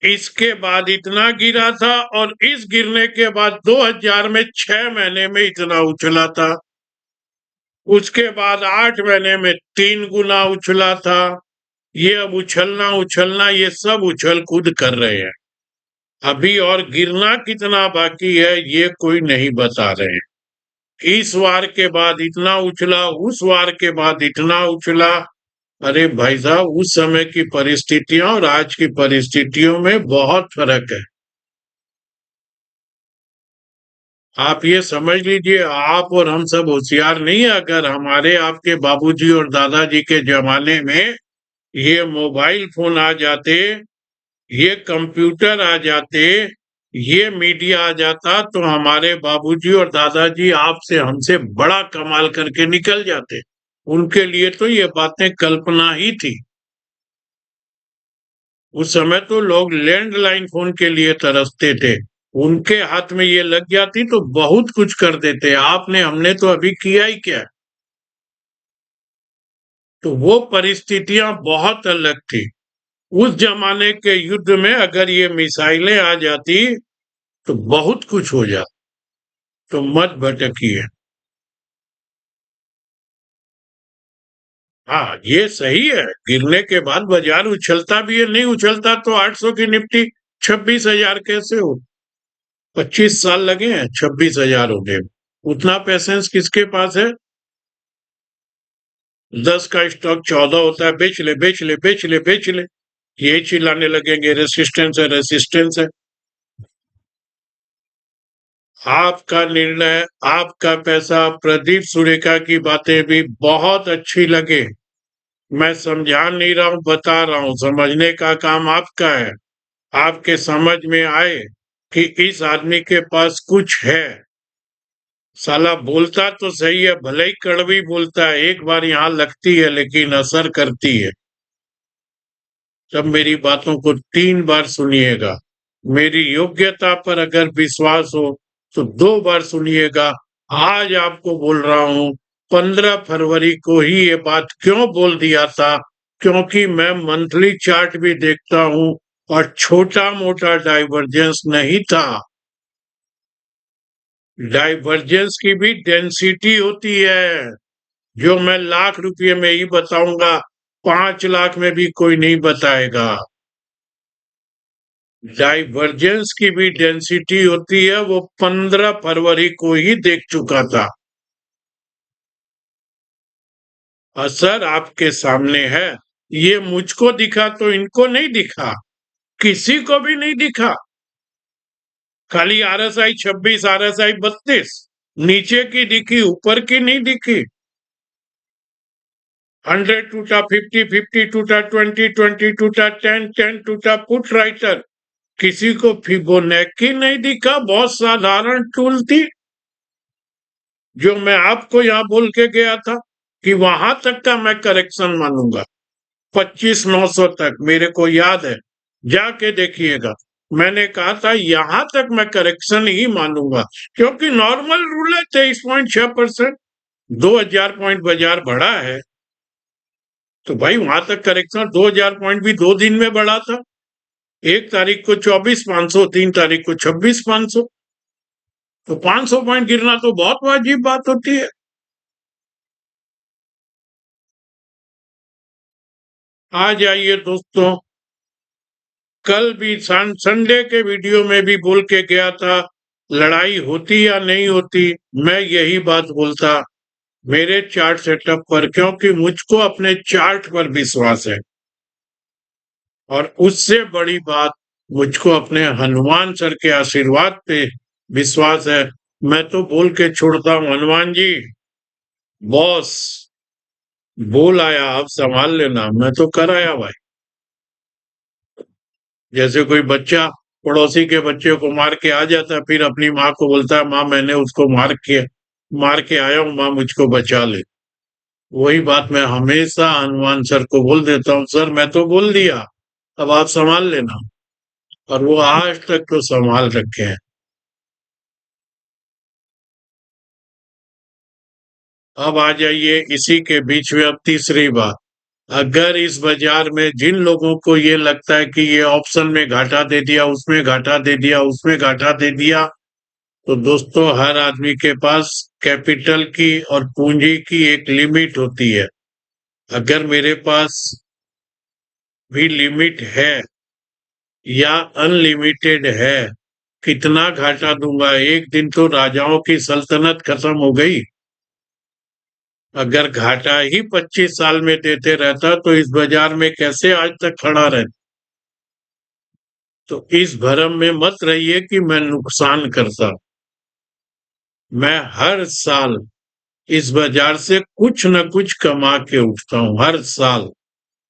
इसके बाद इतना गिरा था, और इस गिरने के बाद 2000 में 6 महीने में इतना उछला था, उसके बाद 8 महीने में 3 गुना उछला था। ये अब उछलना उछलना ये सब उछल कूद कर रहे हैं। अभी और गिरना कितना बाकी है ये कोई नहीं बता रहे हैं। इस वार के बाद इतना उछला, उस वार के बाद इतना उछला। अरे भाई साहब, उस समय की परिस्थितियों और आज की परिस्थितियों में बहुत फर्क है। आप ये समझ लीजिए, आप और हम सब होशियार नहीं है। अगर हमारे आपके बाबूजी और दादाजी के जमाने में ये मोबाइल फोन आ जाते, ये कंप्यूटर आ जाते, ये मीडिया आ जाता, तो हमारे बाबूजी और दादाजी आपसे हमसे बड़ा कमाल करके निकल जाते। उनके लिए तो ये बातें कल्पना ही थी। उस समय तो लोग लैंडलाइन फोन के लिए तरसते थे, उनके हाथ में ये लग जाती तो बहुत कुछ कर देते। आपने हमने तो अभी किया ही क्या। तो वो परिस्थितियां बहुत अलग थी। उस जमाने के युद्ध में अगर ये मिसाइलें आ जाती तो बहुत कुछ हो जाता। तो मत भटकिए। हाँ, ये सही है, गिरने के बाद बाजार उछलता भी है, नहीं उछलता तो 800 की निफ्टी 26,000 कैसे हो? 25 साल लगे हैं, 26,000 हो गए। उतना पैसेंस किसके पास है? 10 का स्टॉक 14 होता है, बेच ले बेच ले बेच ले बेच ले, यही चिल्लाने लगेंगे रेसिस्टेंस है रेसिस्टेंस है। आपका निर्णय, आपका पैसा। प्रदीप सुरेखा की बातें भी बहुत अच्छी लगे, मैं समझा नहीं रहा हूं, बता रहा हूं, समझने का काम आपका है। आपके समझ में आए कि इस आदमी के पास कुछ है। साला बोलता तो सही है, भले ही कड़वी बोलता है, एक बार यहाँ लगती है लेकिन असर करती है। जब मेरी बातों को 3 बार सुनिएगा, मेरी योग्यता पर अगर विश्वास हो तो 2 बार सुनिएगा। आज आपको बोल रहा हूं, 15 फरवरी को ही ये बात क्यों बोल दिया था, क्योंकि मैं मंथली चार्ट भी देखता हूं, और छोटा मोटा डाइवर्जेंस नहीं था। डाइवर्जेंस की भी डेंसिटी होती है, जो मैं लाख रुपये में ही बताऊंगा, 5 लाख में भी कोई नहीं बताएगा। डाइवर्जेंस की भी डेंसिटी होती है, वो 15 फरवरी को ही देख चुका था। असर आपके सामने है। ये मुझको दिखा तो इनको नहीं दिखा, किसी को भी नहीं दिखा। खाली RSI 26, RSI 32 नीचे की दिखी, ऊपर की नहीं दिखी। 100 टूटा, 50 50 टूटा, 20 20 टूटा, 10 10 टूटा, पुट राइटर। किसी को फिबोनाची नहीं दिखा। बहुत साधारण टूल थी, जो मैं आपको यहां बोल के गया था कि वहां तक का मैं करेक्शन मानूंगा, 25,900 तक। मेरे को याद है, जाके देखिएगा। मैंने कहा था यहां तक मैं करेक्शन ही मानूंगा, क्योंकि नॉर्मल रूल है 23.6%। 2,000 पॉइंट बाजार बढ़ा है, तो भाई वहां तक करेक्शन। 2,000 पॉइंट भी 2 दिन में बढ़ा था। 1 तारीख को 24,500, 3 तारीख को 26,500। तो 500 पॉइंट गिरना तो बहुत वाजिब बात होती है। आ जाइए दोस्तों, कल भी संडे के वीडियो में भी बोल के गया था, लड़ाई होती या नहीं होती, मैं यही बात बोलता मेरे चार्ट सेटअप पर, क्योंकि मुझको अपने चार्ट पर विश्वास है। और उससे बड़ी बात, मुझको अपने हनुमान सर के आशीर्वाद पे विश्वास है। मैं तो बोल के छोड़ता हूँ, हनुमान जी बॉस बोल आया, आप संभाल लेना, मैं तो कर आया भाई। जैसे कोई बच्चा पड़ोसी के बच्चे को मार के आ जाता है, फिर अपनी माँ को बोलता है, माँ मैंने उसको मार के आया हूँ, माँ मुझको बचा ले। वही बात मैं हमेशा हनुमान सर को बोल देता हूँ, सर मैं तो बोल दिया, अब आप संभाल लेना। और वो आज तक तो संभाल रखे हैं। अब आ जाइए इसी के बीच में अब तीसरी बात। अगर इस बाजार में जिन लोगों को ये लगता है कि ये ऑप्शन में घाटा दे दिया, उसमें घाटा दे दिया, उसमें घाटा दे दिया, तो दोस्तों हर आदमी के पास कैपिटल की और पूंजी की एक लिमिट होती है। अगर मेरे पास भी लिमिट है या अनलिमिटेड है, कितना घाटा दूंगा? एक दिन तो राजाओं की सल्तनत खत्म हो गई। अगर घाटा ही 25 साल में देते रहता तो इस बाजार में कैसे आज तक खड़ा रहता? तो इस भरम में मत रहिए कि मैं नुकसान करता। मैं हर साल इस बाजार से कुछ न कुछ कमा के उठता हूँ, हर साल।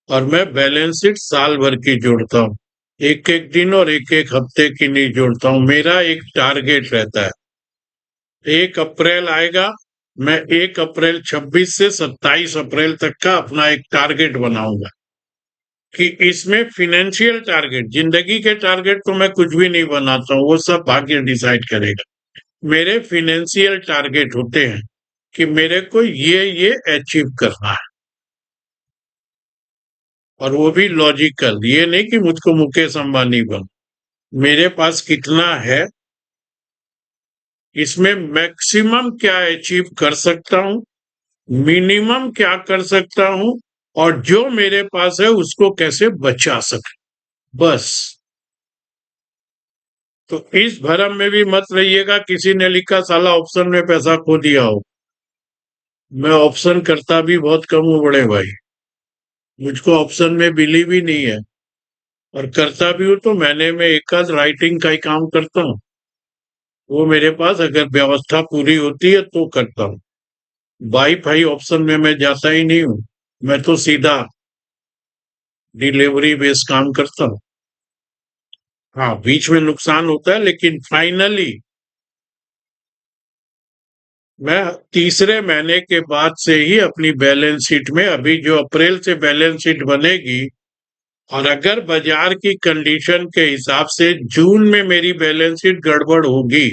और मैं बैलेंस शीट साल भर की जोड़ता हूँ, एक एक दिन और एक एक हफ्ते की नहीं जोड़ता हूँ। मेरा एक टारगेट रहता है। 1 अप्रैल आएगा, मैं 1 अप्रैल 26 से 27 अप्रैल तक का अपना एक टारगेट बनाऊंगा, कि इसमें फिनेंशियल टारगेट, जिंदगी के टारगेट तो मैं कुछ भी नहीं बनाता हूँ, वो सब भाग्य डिसाइड करेगा। मेरे फिनेंशियल टारगेट होते हैं कि मेरे को ये अचीव करना है, और वो भी लॉजिकल। ये नहीं कि मुझको मुकेश अंबानी बन। मेरे पास कितना है, इसमें मैक्सिमम क्या अचीव कर सकता हूँ, मिनिमम क्या कर सकता हूँ, और जो मेरे पास है उसको कैसे बचा सकूं, बस। तो इस भरम में भी मत रहिएगा किसी ने लिखा साला ऑप्शन में पैसा खो दिया हो। मैं ऑप्शन करता भी बहुत कम हूँ बड़े भाई, मुझको ऑप्शन में बिलीव ही नहीं है। और करता भी हूँ तो मैंने में एक आध राइटिंग का ही काम करता हूँ, वो मेरे पास अगर व्यवस्था पूरी होती है तो करता हूँ। वाई फाई ऑप्शन में मैं जाता ही नहीं हूँ, मैं तो सीधा डिलीवरी बेस्ड काम करता हूँ। हाँ, बीच में नुकसान होता है, लेकिन फाइनली मैं तीसरे महीने के बाद से ही अपनी बैलेंस शीट में, अभी जो अप्रैल से बैलेंस शीट बनेगी, और अगर बाजार की कंडीशन के हिसाब से जून में मेरी बैलेंस शीट गड़बड़ होगी,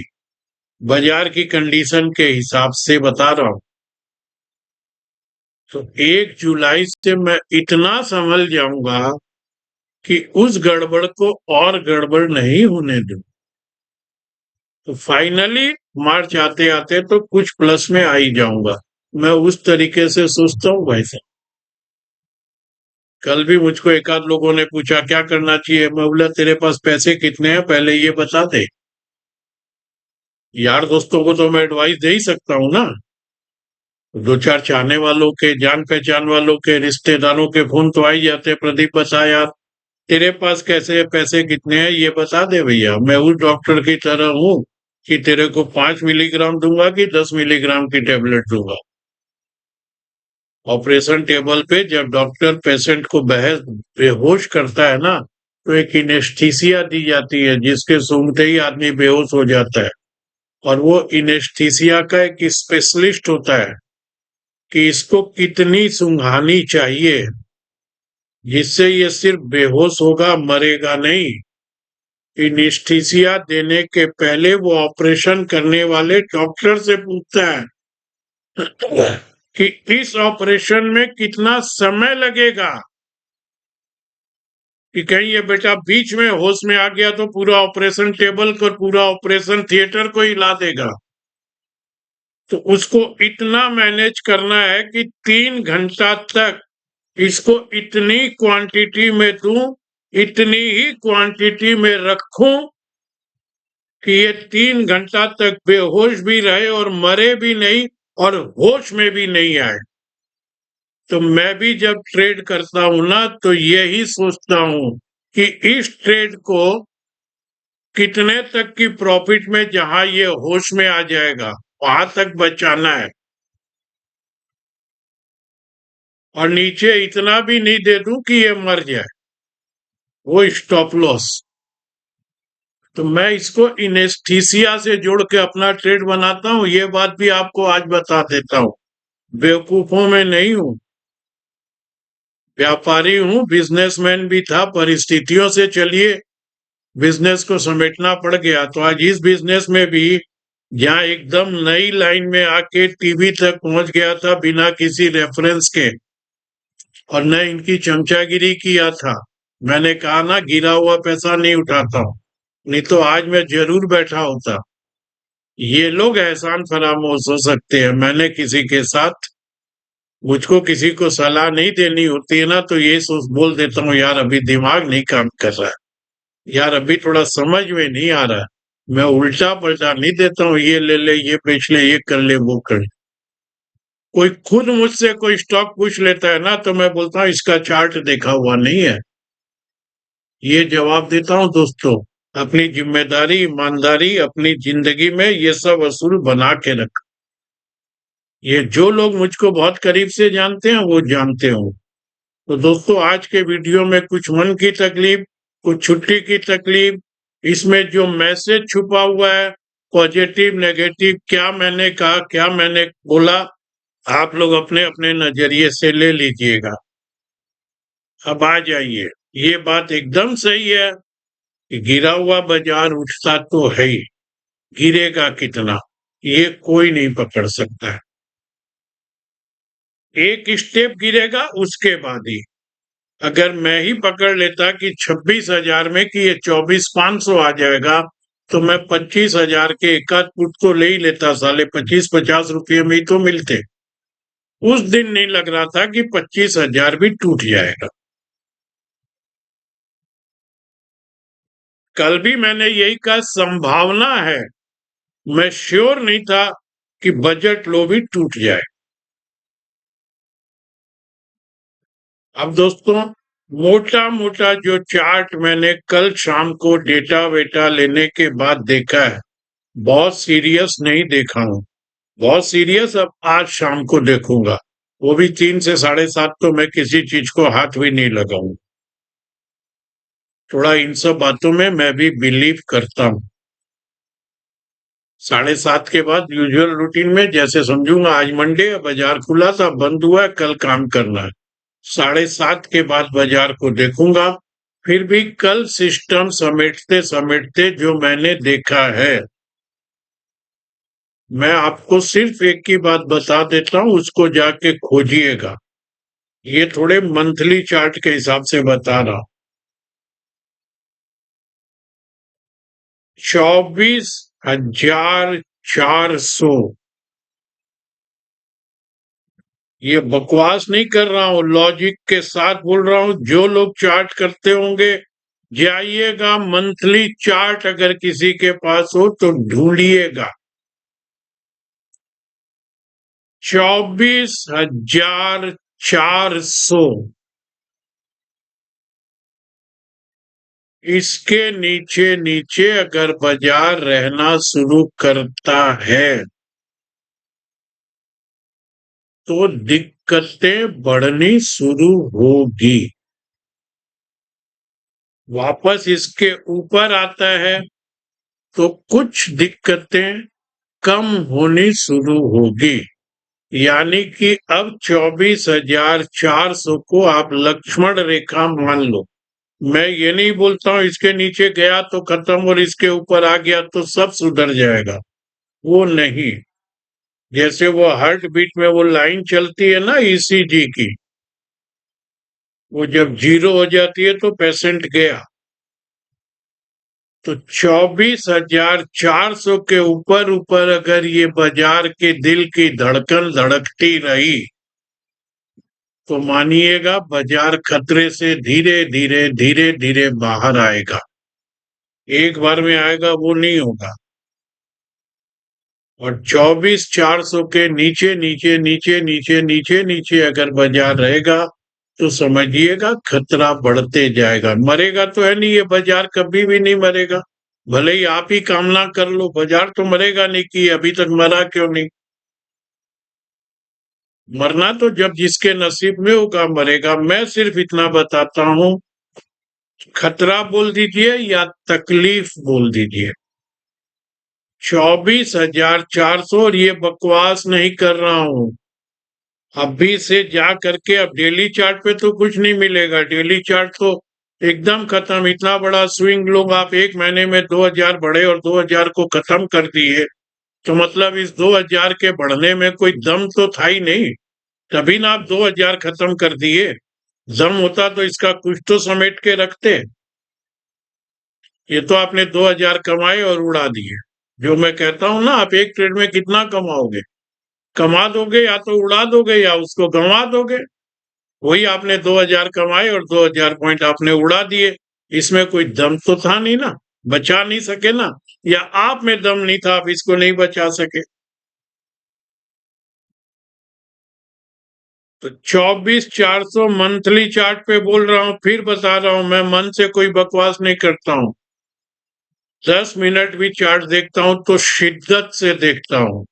बाजार की कंडीशन के हिसाब से बता रहा हूं, तो 1 जुलाई से मैं इतना संभल जाऊंगा कि उस गड़बड़ को और गड़बड़ नहीं होने दूं। तो फाइनली मार्च आते आते तो कुछ प्लस में आ ही जाऊंगा। मैं उस तरीके से सोचता हूँ भाई साहब। कल भी मुझको एक आध लोगों ने पूछा क्या करना चाहिए, मैं बोला तेरे पास पैसे कितने हैं पहले ये बता दे। यार दोस्तों को तो मैं एडवाइस दे ही सकता हूँ ना। दो चार चाहने वालों के, जान पहचान वालों के, रिश्तेदारों के फोन तो आ ही जाते हैं, प्रदीप बता यार तेरे पास कैसे पैसे कितने हैं ये बता दे भैया। मैं उस डॉक्टर की तरह हूँ कि तेरे को 5 मिलीग्राम दूंगा कि 10 मिलीग्राम की टेबलेट दूंगा। ऑपरेशन टेबल पे जब डॉक्टर पेशेंट को बेहोश करता है ना, तो एक इनेस्थीसिया दी जाती है जिसके सूंघते ही आदमी बेहोश हो जाता है। और वो इनेस्थीसिया का एक स्पेशलिस्ट होता है कि इसको कितनी सूंघानी चाहिए जिससे ये सिर्फ बेहोश होगा, मरेगा नहीं। इनेस्थीसिया देने के पहले वो ऑपरेशन करने वाले डॉक्टर से पूछता है कि इस ऑपरेशन में कितना समय लगेगा, कि कहीं ये बेटा बीच में होश में आ गया तो पूरा ऑपरेशन टेबल को, पूरा ऑपरेशन थिएटर को हिला देगा। तो उसको इतना मैनेज करना है कि 3 घंटा तक इसको इतनी क्वांटिटी में दूं, इतनी ही क्वांटिटी में रखूं कि ये 3 घंटा तक बेहोश भी रहे और मरे भी नहीं और होश में भी नहीं आए। तो मैं भी जब ट्रेड करता हूं ना तो यही सोचता हूं कि इस ट्रेड को कितने तक की प्रॉफिट में, जहां ये होश में आ जाएगा वहां तक बचाना है, और नीचे इतना भी नहीं दे दूं कि ये मर जाए, वो स्टॉप लॉस। तो मैं इसको इनेस्थीसिया से जोड़ के अपना ट्रेड बनाता हूं। ये बात भी आपको आज बता देता हूं, बेवकूफों में नहीं हूं, व्यापारी हूं, बिजनेसमैन भी था, परिस्थितियों से चलिए बिजनेस को समेटना पड़ गया। तो आज इस बिजनेस में भी जहां एकदम नई लाइन में आके टीवी तक पहुंच गया था बिना किसी रेफरेंस के, और न इनकी चमचागिरी किया था। मैंने कहा ना गिरा हुआ पैसा नहीं उठाता हूं, नहीं तो आज मैं जरूर बैठा होता। ये लोग एहसान फरामोश हो सकते हैं, मैंने किसी के साथ, मुझको किसी को सलाह नहीं देनी होती है ना तो ये सोच बोल देता हूँ यार अभी दिमाग नहीं काम कर रहा है, यार अभी थोड़ा समझ में नहीं आ रहा है। मैं उल्टा पलटा नहीं देता हूँ, ये ले ले, ये बेच ले, ये कर ले, वो कर ले। कोई खुद मुझसे कोई स्टॉक पूछ लेता है ना तो मैं बोलता हूँ इसका चार्ट देखा हुआ नहीं है। ये जवाब देता हूँ दोस्तों। अपनी जिम्मेदारी, ईमानदारी अपनी जिंदगी में ये सब असूल बना के रख। ये जो लोग मुझको बहुत करीब से जानते हैं वो जानते हो। तो दोस्तों आज के वीडियो में कुछ मन की तकलीफ, कुछ छुट्टी की तकलीफ, इसमें जो मैसेज छुपा हुआ है, पॉजिटिव नेगेटिव, क्या मैंने कहा, क्या मैंने बोला, आप लोग अपने अपने नजरिए से ले लीजिएगा। अब आ जाइए, ये बात एकदम सही है कि गिरा हुआ बाजार उठता तो है ही, गिरेगा कितना ये कोई नहीं पकड़ सकता है। एक स्टेप गिरेगा उसके बाद ही, अगर मैं ही पकड़ लेता कि 26,000 में कि ये 24,500 आ जाएगा तो मैं 25,000 के एक आध फुट तो ले ही लेता, साले 25-50 रुपये में ही तो मिलते। उस दिन नहीं लग रहा था कि 25,000 भी टूट जाएगा। कल भी मैंने यही कहा संभावना है, मैं श्योर नहीं था कि बजट लो भी टूट जाए। अब दोस्तों मोटा मोटा जो चार्ट मैंने कल शाम को डेटा वेटा लेने के बाद देखा है, बहुत सीरियस नहीं देखा हूं, बहुत सीरियस अब आज शाम को देखूंगा। वो भी 3 से 7:30 तो मैं किसी चीज को हाथ भी नहीं लगाऊं। थोड़ा इन सब बातों में मैं भी बिलीव करता हूं। 7:30 के बाद यूजुअल रूटीन में जैसे समझूंगा, आज मंडे है, बाजार खुला था, बंद हुआ है, कल काम करना है। 7:30 के बाद बाजार को देखूंगा। फिर भी कल सिस्टम समेटते समेटते जो मैंने देखा है, मैं आपको सिर्फ एक ही बात बता देता हूं, उसको जाके खोजिएगा। ये थोड़े मंथली चार्ट के हिसाब से बता रहा हूं। 24,400। ये बकवास नहीं कर रहा हूं, लॉजिक के साथ बोल रहा हूं। जो लोग चार्ट करते होंगे, जाइएगा मंथली चार्ट अगर किसी के पास हो तो ढूंढिएगा। 24,400। इसके नीचे नीचे अगर बाजार रहना शुरू करता है तो दिक्कतें बढ़नी शुरू होगी। वापस इसके ऊपर आता है तो कुछ दिक्कतें कम होनी शुरू होगी। यानी कि अब 24,400 को आप लक्ष्मण रेखा मान लो। मैं ये नहीं बोलता हूं इसके नीचे गया तो खत्म और इसके ऊपर आ गया तो सब सुधर जाएगा, वो नहीं। जैसे वो हार्ट बीट में वो लाइन चलती है ना ईसीजी की, वो जब 0 हो जाती है तो पेशेंट गया। तो 24,400 के ऊपर ऊपर अगर ये बाजार के दिल की धड़कन धड़कती रही तो मानिएगा बाजार खतरे से धीरे धीरे धीरे धीरे बाहर आएगा। एक बार में आएगा वो नहीं होगा। और 24,400 के नीचे नीचे नीचे नीचे नीचे नीचे अगर बाजार रहेगा तो समझिएगा खतरा बढ़ते जाएगा। मरेगा तो है नहीं ये बाजार, कभी भी नहीं मरेगा। भले ही आप ही कामना कर लो, बाजार तो मरेगा नहीं कि अभी तक मरा क्यों नहीं। मरना तो जब जिसके नसीब में होगा मरेगा। मैं सिर्फ इतना बताता हूं, खतरा बोल दीजिए या तकलीफ बोल दीजिए। 24,400। और ये बकवास नहीं कर रहा हूं। अभी से जा करके अब डेली चार्ट पे तो कुछ नहीं मिलेगा। डेली चार्ट तो एकदम खत्म। इतना बड़ा स्विंग लोग आप एक महीने में 2,000 बढ़े और 2,000 को खत्म कर दिए, तो मतलब इस 2,000 के बढ़ने में कोई दम तो था ही नहीं, तभी ना आप 2,000 खत्म कर दिए। दम होता तो इसका कुछ तो समेट के रखते। ये तो आपने 2,000 कमाए और उड़ा दिए। जो मैं कहता हूं ना, आप एक ट्रेड में कितना कमाओगे, कमा दोगे या तो उड़ा दोगे या उसको गंवा दोगे। वही आपने 2,000 कमाए और 2,000 पॉइंट आपने उड़ा दिए। इसमें कोई दम तो था नहीं ना, बचा नहीं सके ना, या आप में दम नहीं था, आप इसको नहीं बचा सके। तो 24,400 मंथली चार्ट पे बोल रहा हूं, फिर बता रहा हूं, मैं मन से कोई बकवास नहीं करता हूं। 10 मिनट भी चार्ट देखता हूं तो शिद्दत से देखता हूं,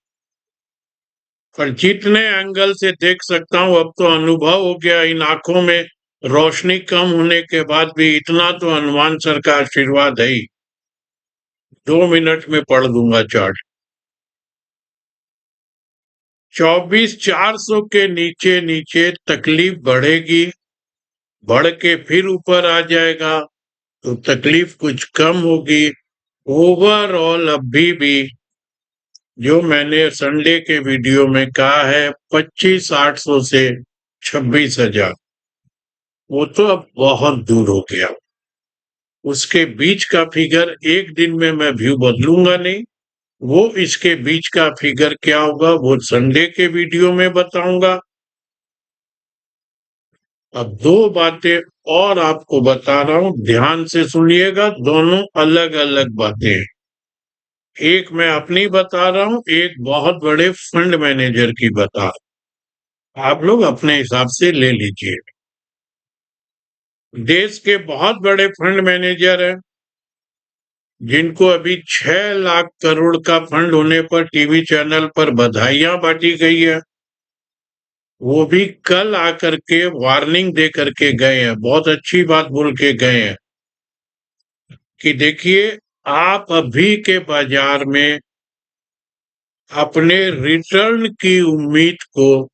पर जितने एंगल से देख सकता हूं अब तो अनुभव हो गया। इन आंखों में रोशनी कम होने के बाद भी इतना तो हनुमान सर का आशीर्वाद है ही। 2 मिनट में पढ़ दूंगा चार्ट। 24,400 के नीचे नीचे तकलीफ बढ़ेगी, बढ़ के फिर ऊपर आ जाएगा तो तकलीफ कुछ कम होगी। ओवरऑल अभी भी जो मैंने संडे के वीडियो में कहा है 25,800 से 26,000, वो तो अब बहुत दूर हो गया। उसके बीच का फिगर एक दिन में मैं व्यू बदलूंगा नहीं। वो इसके बीच का फिगर क्या होगा वो संडे के वीडियो में बताऊंगा। अब दो बातें और आपको बता रहा हूं, ध्यान से सुनिएगा। दोनों अलग अलग बातें, एक मैं अपनी बता रहा हूं, एक बहुत बड़े फंड मैनेजर की बता रहा हूं। आप लोग अपने हिसाब से ले लीजिए। देश के बहुत बड़े फंड मैनेजर हैं जिनको अभी 6 लाख करोड़ का फंड होने पर टीवी चैनल पर बधाइयां बांटी गई है। वो भी कल आकर के वार्निंग दे करके गए हैं, बहुत अच्छी बात बोल के गए हैं कि देखिए आप अभी के बाजार में अपने रिटर्न की उम्मीद को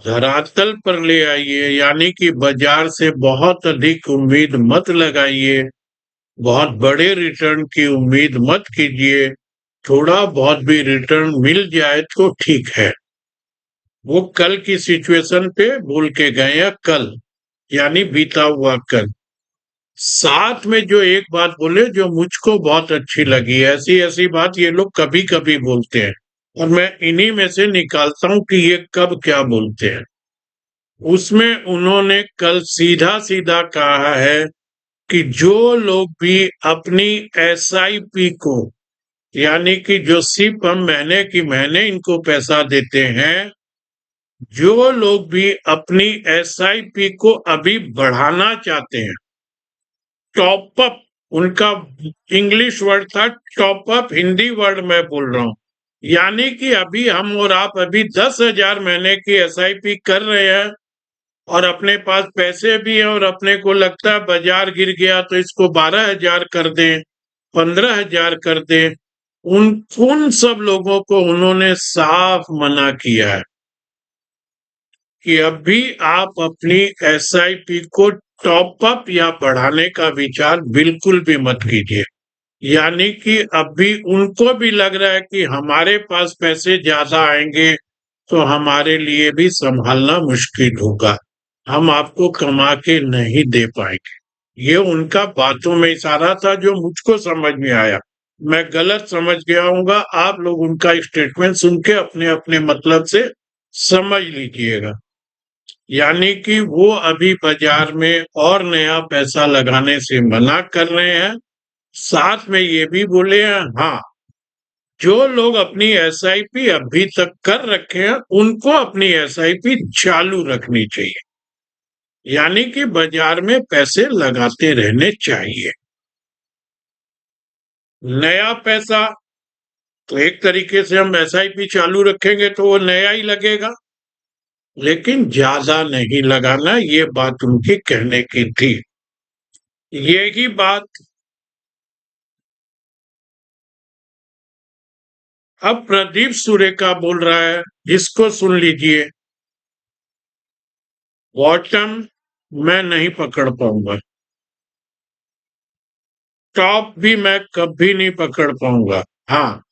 धरातल पर ले आइए। यानी कि बाजार से बहुत अधिक उम्मीद मत लगाइए, बहुत बड़े रिटर्न की उम्मीद मत कीजिए। थोड़ा बहुत भी रिटर्न मिल जाए तो ठीक है। वो कल की सिचुएशन पे बोल के गए हैं, कल यानी बीता हुआ कल। साथ में जो एक बात बोले जो मुझको बहुत अच्छी लगी, ऐसी ऐसी बात ये लोग कभी कभी बोलते हैं और मैं इन्हीं में से निकालता हूं कि ये कब क्या बोलते हैं। उसमें उन्होंने कल सीधा सीधा कहा है कि जो लोग भी अपनी एसआईपी को, यानी कि जो सिर्फ हम महीने की महीने इनको पैसा देते हैं, जो लोग भी अपनी एसआईपी को अभी बढ़ाना चाहते हैं, टॉप अप, उनका इंग्लिश वर्ड था टॉप अप, हिंदी वर्ड मैं बोल रहा हूं, यानी कि अभी हम और आप अभी 10,000 महीने की एसआईपी कर रहे हैं और अपने पास पैसे भी हैं और अपने को लगता है बाजार गिर गया तो इसको 12,000 कर दें, 15,000 कर दें, उन सब लोगों को उन्होंने साफ मना किया है कि अभी आप अपनी एसआईपी को टॉप अप या बढ़ाने का विचार बिल्कुल भी मत कीजिए। यानी कि अभी उनको भी लग रहा है कि हमारे पास पैसे ज्यादा आएंगे तो हमारे लिए भी संभालना मुश्किल होगा, हम आपको कमा के नहीं दे पाएंगे। ये उनका बातों में इशारा था जो मुझको समझ में आया। मैं गलत समझ गया हूँगा, आप लोग उनका स्टेटमेंट सुन के अपने अपने मतलब से समझ लीजिएगा। यानी कि वो अभी बाजार में और नया पैसा लगाने से मना कर रहे हैं। साथ में ये भी बोले हैं, हाँ, जो लोग अपनी एसआईपी अभी तक कर रखे हैं उनको अपनी एसआईपी चालू रखनी चाहिए, यानी कि बाजार में पैसे लगाते रहने चाहिए। नया पैसा तो एक तरीके से हम एसआईपी चालू रखेंगे तो वो नया ही लगेगा, लेकिन ज्यादा नहीं लगाना, ये बात उनकी कहने की थी। यही बात अब प्रदीप सुरेखा बोल रहा है, जिसको सुन लीजिए। बॉटम मैं नहीं पकड़ पाऊंगा, टॉप भी मैं कभी नहीं पकड़ पाऊंगा। हाँ,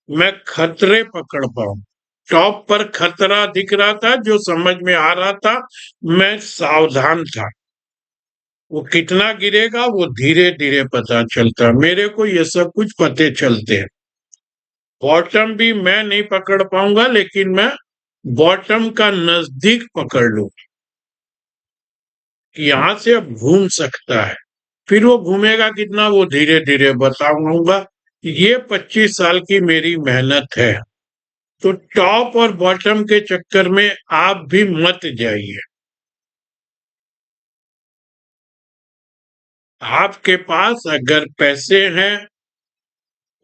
मैं खतरे पकड़ पाऊं। टॉप पर खतरा दिख रहा था जो समझ में आ रहा था, मैं सावधान था। वो कितना गिरेगा वो धीरे धीरे पता चलता, मेरे को ये सब कुछ पते चलते हैं। बॉटम भी मैं नहीं पकड़ पाऊंगा, लेकिन मैं बॉटम का नजदीक पकड़ लूं कि यहां से अब घूम सकता है। फिर वो घूमेगा कितना वो धीरे धीरे बताऊंगा। ये 25 साल की मेरी मेहनत है, तो टॉप और बॉटम के चक्कर में आप भी मत जाइए। आपके पास अगर पैसे हैं,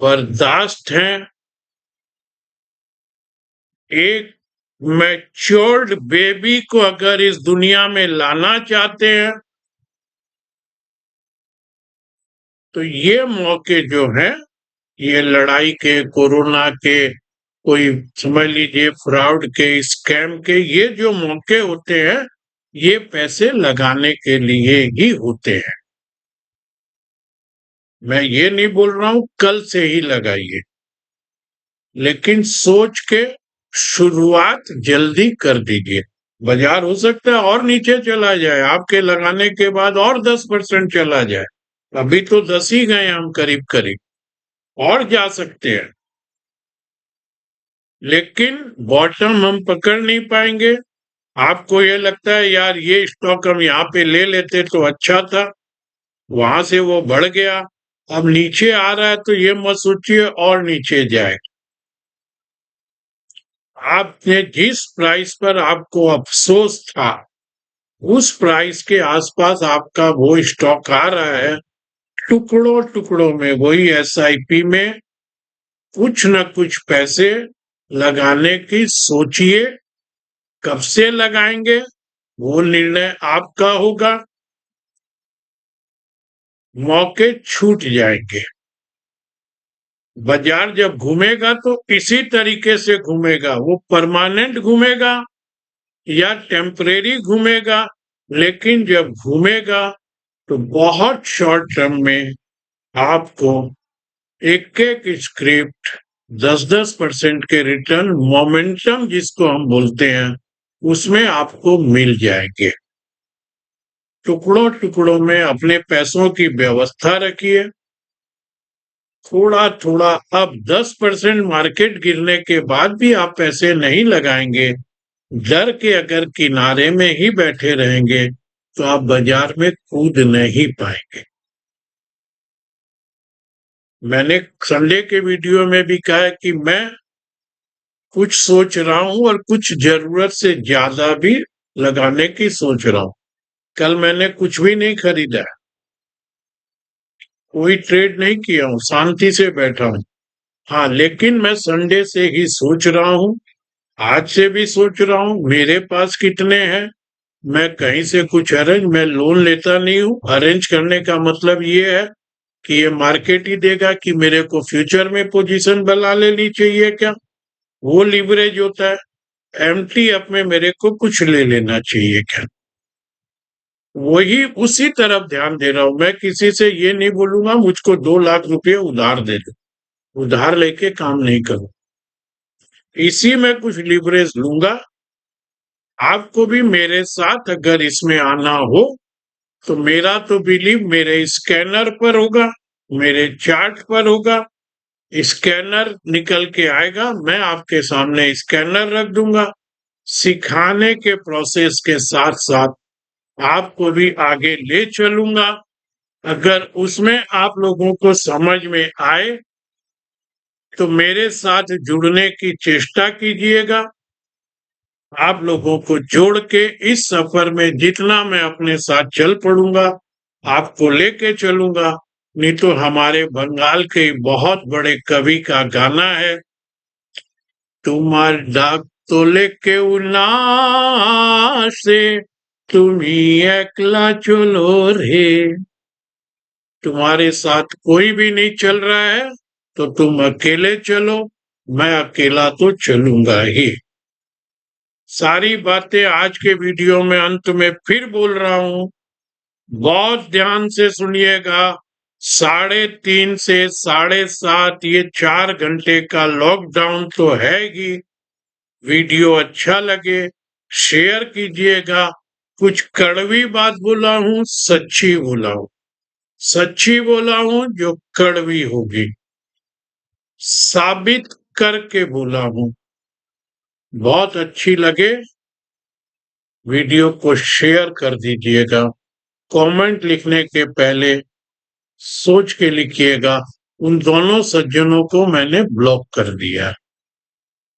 बर्दाश्त है, एक मैच्योर्ड बेबी को अगर इस दुनिया में लाना चाहते हैं, तो ये मौके जो हैं, ये लड़ाई के, कोरोना के, कोई समझ लीजिए फ्रॉड के, स्कैम के, ये जो मौके होते हैं ये पैसे लगाने के लिए ही होते हैं। मैं ये नहीं बोल रहा हूं कल से ही लगाइए, लेकिन सोच के शुरुआत जल्दी कर दीजिए। बाजार हो सकता है और नीचे चला जाए, आपके लगाने के बाद और 10% चला जाए। अभी तो 10 ही गए हम करीब करीब, और जा सकते हैं, लेकिन बॉटम हम पकड़ नहीं पाएंगे। आपको ये लगता है यार ये स्टॉक हम यहाँ पे ले लेते तो अच्छा था, वहां से वो बढ़ गया, अब नीचे आ रहा है, तो ये मत सोचिए और नीचे जाए। आपने जिस प्राइस पर आपको अफसोस था, उस प्राइस के आसपास आपका वो स्टॉक आ रहा है, टुकड़ों टुकड़ों में वही एसआईपी में कुछ न कुछ पैसे लगाने की सोचिए। कब से लगाएंगे वो निर्णय आपका होगा, मौके छूट जाएंगे। बाजार जब घूमेगा तो इसी तरीके से घूमेगा, वो परमानेंट घूमेगा या टेम्परेरी घूमेगा, लेकिन जब घूमेगा तो बहुत शॉर्ट टर्म में आपको एक एक स्क्रिप्ट 10-10% के रिटर्न, मोमेंटम जिसको हम बोलते हैं, उसमें आपको मिल जाएंगे। टुकड़ों टुकड़ों में अपने पैसों की व्यवस्था रखिए। थोड़ा थोड़ा, अब 10% मार्केट गिरने के बाद भी आप पैसे नहीं लगाएंगे, डर के अगर किनारे में ही बैठे रहेंगे, तो आप बाजार में कूद नहीं पाएंगे। मैंने संडे के वीडियो में भी कहा है कि मैं कुछ सोच रहा हूं और कुछ जरूरत से ज्यादा भी लगाने की सोच रहा हूं। कल मैंने कुछ भी नहीं खरीदा, कोई ट्रेड नहीं किया हूं, शांति से बैठा हूं। हाँ, लेकिन मैं संडे से ही सोच रहा हूं, आज से भी सोच रहा हूं मेरे पास कितने हैं। मैं कहीं से कुछ अरेंज, मैं लोन लेता नहीं हूं। अरेंज करने का मतलब ये है कि ये मार्केट ही देगा कि मेरे को फ्यूचर में पोजीशन बना लेनी चाहिए क्या, वो लीवरेज होता है। एमटी अप में मेरे को कुछ ले लेना चाहिए क्या, वही उसी तरफ ध्यान दे रहा हूं। मैं किसी से ये नहीं बोलूंगा मुझको 2 लाख रुपए उधार दे दो, उधार लेके काम नहीं करूं, इसी में कुछ लीवरेज लूंगा। आपको भी मेरे साथ अगर इसमें आना हो तो मेरा तो बिलीव मेरे स्कैनर पर होगा, मेरे चार्ट पर होगा। स्कैनर निकल के आएगा, मैं आपके सामने स्कैनर रख दूंगा। सिखाने के प्रोसेस के साथ साथ आपको भी आगे ले चलूंगा। अगर उसमें आप लोगों को समझ में आए तो मेरे साथ जुड़ने की चेष्टा कीजिएगा। आप लोगों को जोड़ के इस सफर में जितना मैं अपने साथ चल पड़ूंगा, आपको लेके चलूंगा। नहीं तो हमारे बंगाल के बहुत बड़े कवि का गाना है, तुम्हार डाक तो लेके उल्लासे তুমি একলা चलो रे। तुम्हारे साथ कोई भी नहीं चल रहा है तो तुम अकेले चलो, मैं अकेला तो चलूंगा ही। सारी बातें आज के वीडियो में अंत में फिर बोल रहा हूं, बहुत ध्यान से सुनिएगा। 3:30 से 7:30 ये 4 घंटे का लॉकडाउन तो है ही। वीडियो अच्छा लगे शेयर कीजिएगा। कुछ कड़वी बात बोला हूं, सच्ची बोला हूं, सच्ची बोला हूं जो कड़वी होगी, साबित करके बोला हूं। बहुत अच्छी लगे वीडियो को शेयर कर दीजिएगा। कमेंट लिखने के पहले सोच के लिखिएगा, उन दोनों सज्जनों को मैंने ब्लॉक कर दिया,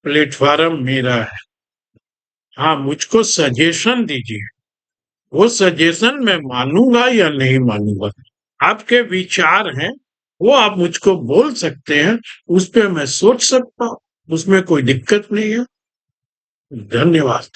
प्लेटफॉर्म मेरा है। हाँ, मुझको सजेशन दीजिए, वो सजेशन मैं मानूंगा या नहीं मानूंगा, आपके विचार हैं, वो आप मुझको बोल सकते हैं, उस पर मैं सोच सकता हूं, उसमें कोई दिक्कत नहीं है। धन्यवाद।